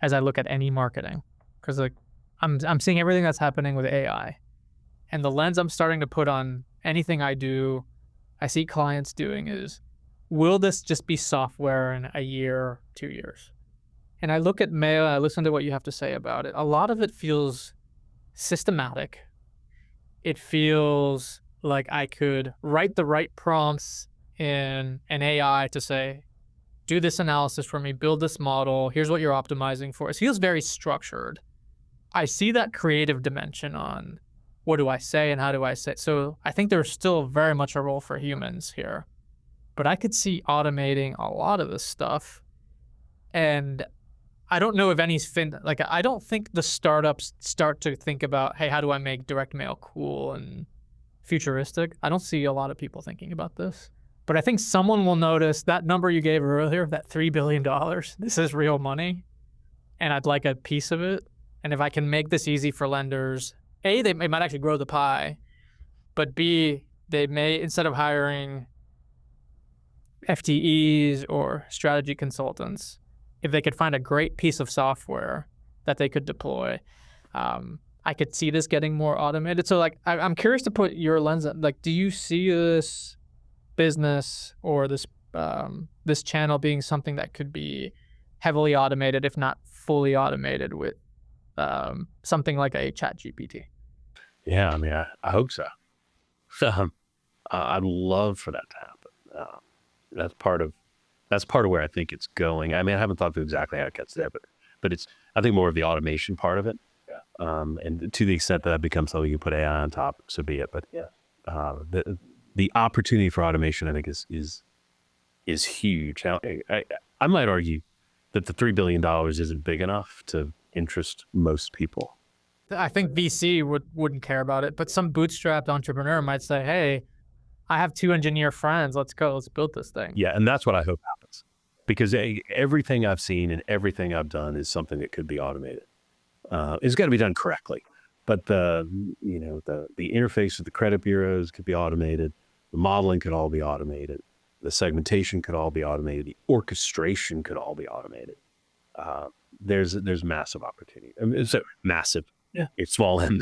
as I look at any marketing. Because I'm seeing everything that's happening with AI, and the lens I'm starting to put on anything I do, I see clients doing is, will this just be software in a year, 2 years? And I look at mail, I listen to what you have to say about it. A lot of it feels systematic. It feels like I could write the right prompts in an AI to say, do this analysis for me, build this model, here's what you're optimizing for. It feels very structured. I see that creative dimension on what do I say and how do I say it. So I think there's still very much a role for humans here. But I could see automating a lot of this stuff. And I don't know if I don't think the startups start to think about, hey, how do I make direct mail cool and futuristic? I don't see a lot of people thinking about this. But I think someone will notice that number you gave earlier, that $3 billion, this is real money, and I'd like a piece of it. And if I can make this easy for lenders, A, they might actually grow the pie, but B, they may, instead of hiring FTEs or strategy consultants, if they could find a great piece of software that they could deploy, I could see this getting more automated. So I'm curious to put your lens on, do you see this business or this channel being something that could be heavily automated, if not fully automated, with something like a ChatGPT? Yeah, I mean, I hope so. I'd love for that to happen. That's part of where I think it's going. I mean, I haven't thought through exactly how it gets there, but it's, I think, more of the automation part of it. Yeah. And to the extent that becomes something you put AI on top, so be it. But the opportunity for automation, I think, is huge. Now, I might argue that the $3 billion isn't big enough to interest most people. I think VC wouldn't care about it, but some bootstrapped entrepreneur might say, hey, I have 2 engineer friends. Let's build this thing. Yeah, and that's what I hope happens. Because everything I've seen and everything I've done is something that could be automated. It's got to be done correctly. But the interface with the credit bureaus could be automated. The modeling could all be automated. The segmentation could all be automated. The orchestration could all be automated. there's massive opportunity. I mean, so massive. Yeah. It's small and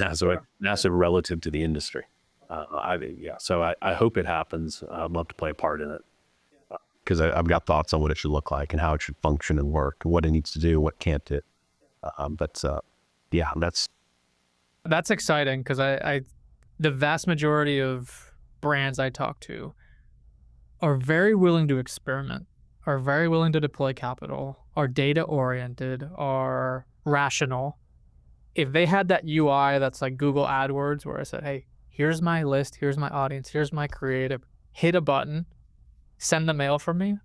massive relative to the industry. So I hope it happens. I'd love to play a part in it because I've got thoughts on what it should look like and how it should function and work, and what it needs to do, what can't do. Yeah, That's exciting because the vast majority of brands I talk to are very willing to experiment, are very willing to deploy capital, are data oriented, are rational. If they had that UI that's like Google AdWords, where I said, hey, here's my list, here's my audience, here's my creative, hit a button, send the mail from me,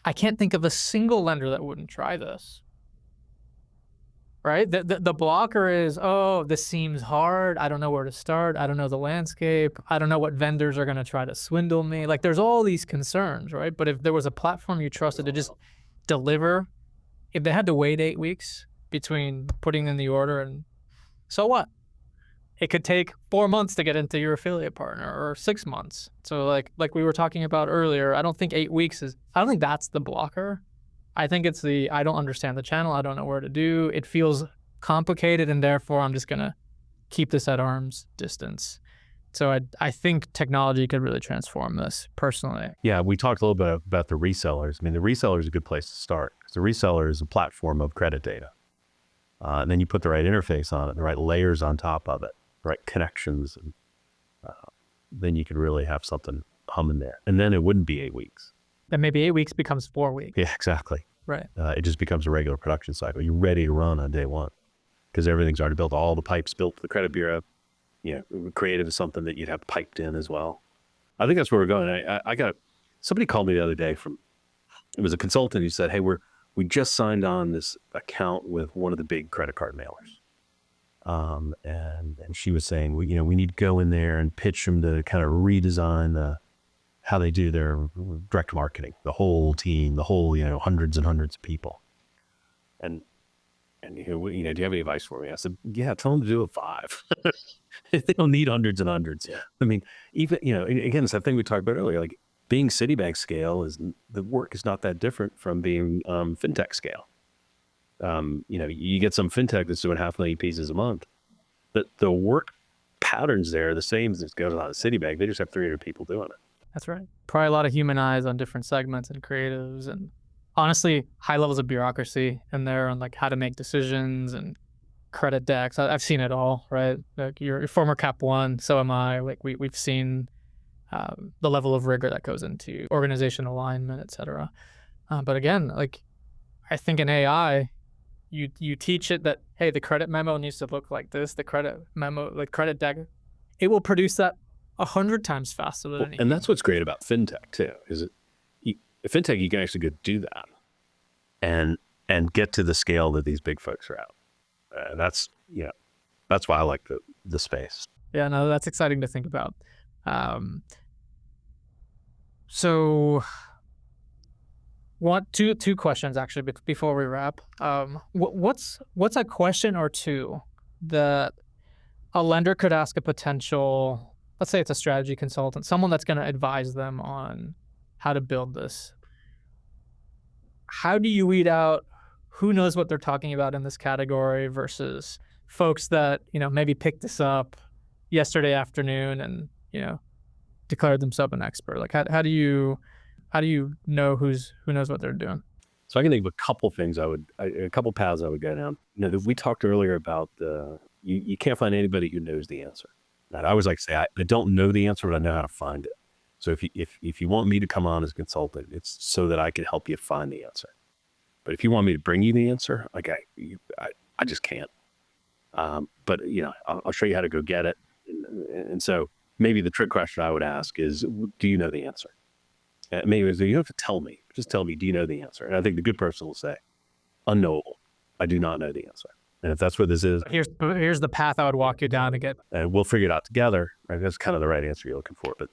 I can't think of a single lender that wouldn't try this. Right? The blocker is, oh, this seems hard. I don't know where to start. I don't know the landscape. I don't know what vendors are going to try to swindle me. Like, there's all these concerns, right? But if there was a platform you trusted to just deliver, if they had to wait 8 weeks between putting in the order and so what? It could take 4 months to get into your affiliate partner, or 6 months. So like we were talking about earlier, I don't think 8 weeks I don't think that's the blocker. I think it's I don't understand the channel. I don't know where to do. It feels complicated, and therefore I'm just going to keep this at arm's distance. So I think technology could really transform this personally. Yeah, we talked a little bit about the resellers. I mean, the reseller is a good place to start because the reseller is a platform of credit data. And then you put the right interface on it, the right layers on top of it, the right connections, and then you could really have something humming there. And then it wouldn't be 8 weeks. Then maybe 8 weeks becomes 4 weeks. Yeah, exactly. Right. It just becomes a regular production cycle. You're ready to run on day one because everything's already built. All the pipes built for the credit bureau. Creative is something that you'd have piped in as well. I think that's where we're going. I got somebody called me the other day it was a consultant who said, hey, we just signed on this account with one of the big credit card mailers. And she was saying, we need to go in there and pitch them to kind of redesign how they do their direct marketing, the whole team, the whole, hundreds and hundreds of people. And do you have any advice for me? I said, yeah, tell them to do it 5. They don't need hundreds and hundreds. Yeah. I mean, even, again, it's that thing we talked about earlier, like being Citibank scale the work is not that different from being fintech scale. You get some fintech that's doing 500,000 pieces a month, but the work patterns there are the same as it goes on at Citibank. They just have 300 people doing it. That's right. Probably a lot of human eyes on different segments and creatives, and honestly, high levels of bureaucracy in there on like how to make decisions and credit decks. I've seen it all, right? Like you're former Cap 1, so am I. Like we've seen the level of rigor that goes into organization alignment, et cetera. But again, like I think in AI, you teach it that, hey, the credit memo needs to look like this. The credit memo, like credit deck, it will produce that 100 times faster than anything. And that's what's great about fintech too, is fintech, you can actually go do that and get to the scale that these big folks are at. That's why I like the space. Yeah, no, that's exciting to think about. So two questions actually before we wrap. What's a question or two that a lender could ask a potential, let's say it's a strategy consultant, someone that's going to advise them on how to build this? How do you weed out who knows what they're talking about in this category versus folks that, maybe picked this up yesterday afternoon and, declared themselves an expert? Like how do you know who knows what they're doing? So I can think of a couple things a couple paths I would go down. We talked earlier about you can't find anybody who knows the answer. And I always like to say, I don't know the answer, but I know how to find it. So if you want me to come on as a consultant, it's so that I can help you find the answer. But if you want me to bring you the answer, like I just can't. But I'll show you how to go get it. And so maybe the trick question I would ask is, do you know the answer? Maybe you don't have to tell me. Just tell me, do you know the answer? And I think the good person will say, unknowable. I do not know the answer. And if that's what this is, here's the path I would walk you down to get. And we'll figure it out together. Right? That's kind of the right answer you're looking for. But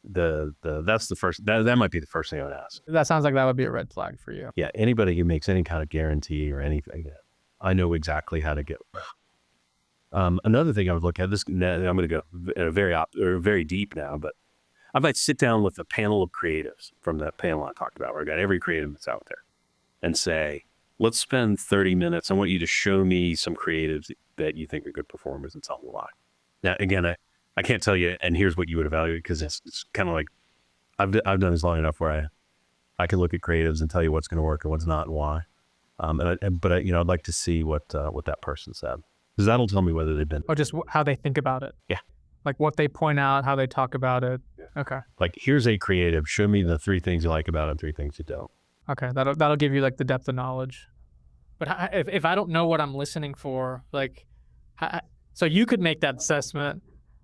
that's the first. That might be the first thing I would ask. That sounds like that would be a red flag for you. Yeah. Anybody who makes any kind of guarantee or anything, I know exactly how to get. Another thing I would look at this. I'm going to go very deep now, but I might sit down with a panel of creatives from that panel I talked about, where I got every creative that's out there, and say, let's spend 30 minutes. I want you to show me some creatives that you think are good performers and tell me why. Now, again, I can't tell you, and here's what you would evaluate, because it's kind of like, I've done this long enough where I can look at creatives and tell you what's going to work and what's not and why. But I'd like to see what that person said, because that'll tell me whether they've been. Or just how they think about it. Yeah. Like what they point out, how they talk about it. Yeah. Okay. Like, here's a creative. Show me the 3 things you like about it and 3 things you don't. Okay. That'll give you like the depth of knowledge. But if I don't know what I'm listening for, like, so you could make that assessment.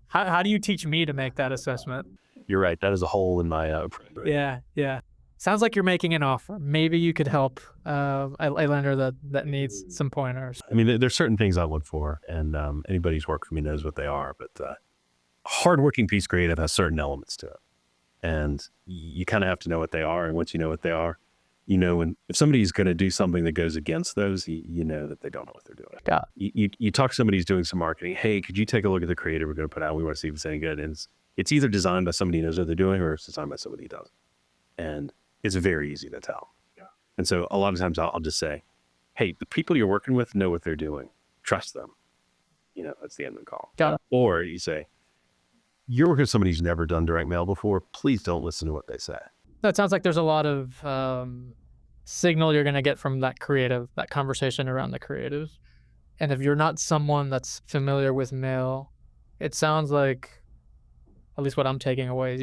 How do you teach me to make that assessment? You're right. That is a hole in my. Yeah. Yeah. Sounds like you're making an offer. Maybe you could help a lender that needs some pointers. I mean, there's certain things I look for, and anybody who's worked for me knows what they are. But a hardworking piece creative has certain elements to it, and you kind of have to know what they are. And once you know what they are, you know, if somebody's going to do something that goes against those, you know that they don't know what they're doing. Yeah. You talk to somebody who's doing some marketing. Hey, could you take a look at the creative we're going to put out? We want to see if it's any good. And it's either designed by somebody who knows what they're doing, or it's designed by somebody who doesn't. And it's very easy to tell. Yeah. And so a lot of times I'll just say, hey, the people you're working with know what they're doing. Trust them. You know, that's the end of the call. Got it. Or you say, you're working with somebody who's never done direct mail before. Please don't listen to what they say. That sounds like there's a lot of signal you're going to get from that conversation around the creatives. And if you're not someone that's familiar with mail, it sounds like, at least what I'm taking away, is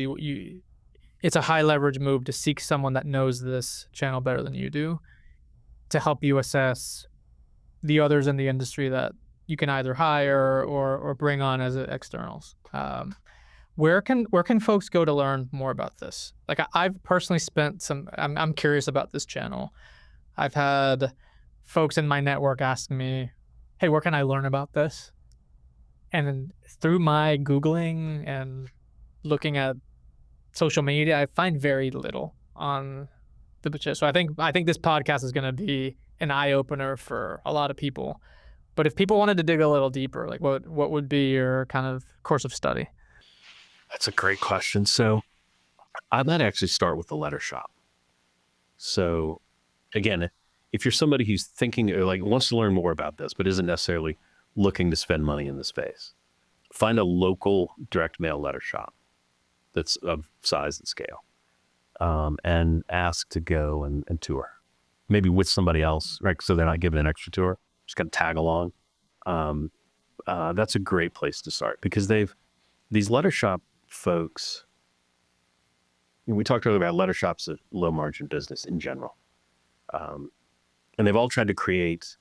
it's a high leverage move to seek someone that knows this channel better than you do to help you assess the others in the industry that you can either hire or bring on as externals. Where can folks go to learn more about this? Like, I've personally spent I'm curious about this channel. I've had folks in my network asking me, hey, where can I learn about this? And through my Googling and looking at social media, I find very little on the budget. So I think this podcast is going to be an eye opener for a lot of people. But if people wanted to dig a little deeper, like what would be your kind of course of study? That's a great question. So I might actually start with the letter shop. So again, if you're somebody who's thinking or like wants to learn more about this, but isn't necessarily looking to spend money in the space, find a local direct mail letter shop that's of size and scale, and ask to go and tour, maybe with somebody else, right? So they're not giving an extra tour, just kind of tag along. That's a great place to start, because these letter shop folks, we talked earlier about letter shops, a low margin business in general. And they've all tried to create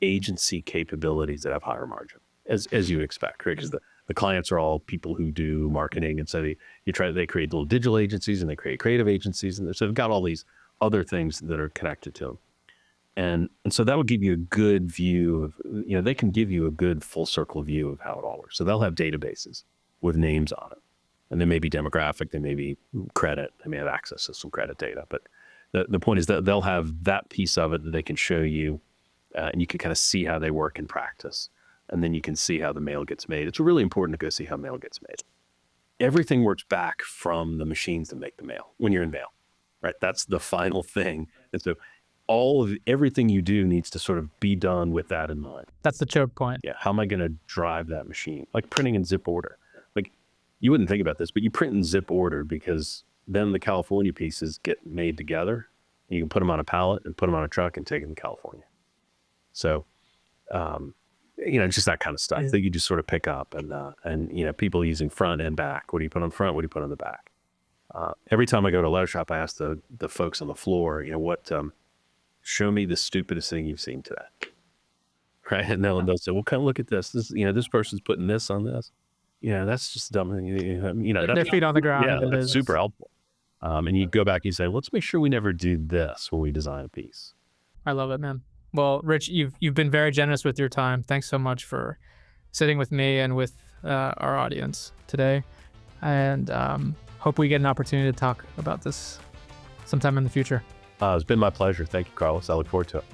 agency capabilities that have higher margin, as you would expect, right? Because the clients are all people who do marketing, and so they create little digital agencies and they create creative agencies, and so they've got all these other things that are connected to them, and so that would give you a good view of, they can give you a good full circle view of how it all works. So they'll have databases with names on it, and they may be demographic, they may be credit, they may have access to some credit data, but the point is that they'll have that piece of it that they can show you, and you can kind of see how they work in practice. And then you can see how the mail gets made. It's really important to go see how mail gets made. Everything works back from the machines that make the mail when you're in mail, right? That's the final thing. And so everything you do needs to sort of be done with that in mind. That's the choke point. Yeah. How am I going to drive that machine? Like printing in zip order. Like, you wouldn't think about this, but you print in zip order because then the California pieces get made together. And you can put them on a pallet and put them on a truck and take them to California. So, just that kind of stuff that you just sort of pick up, and people using front and back. What do you put on front? What do you put on the back? Every time I go to a letter shop, I ask the folks on the floor, show me the stupidest thing you've seen today, right? And they'll say, well, kind of look at this. This, this person's putting this on this. That's just dumb. Their feet on the ground. Yeah, that's super helpful. And you go back and you say, let's make sure we never do this when we design a piece. I love it, man. Well, Rich, you've been very generous with your time. Thanks so much for sitting with me and with our audience today. And hope we get an opportunity to talk about this sometime in the future. It's been my pleasure. Thank you, Carlos. I look forward to it.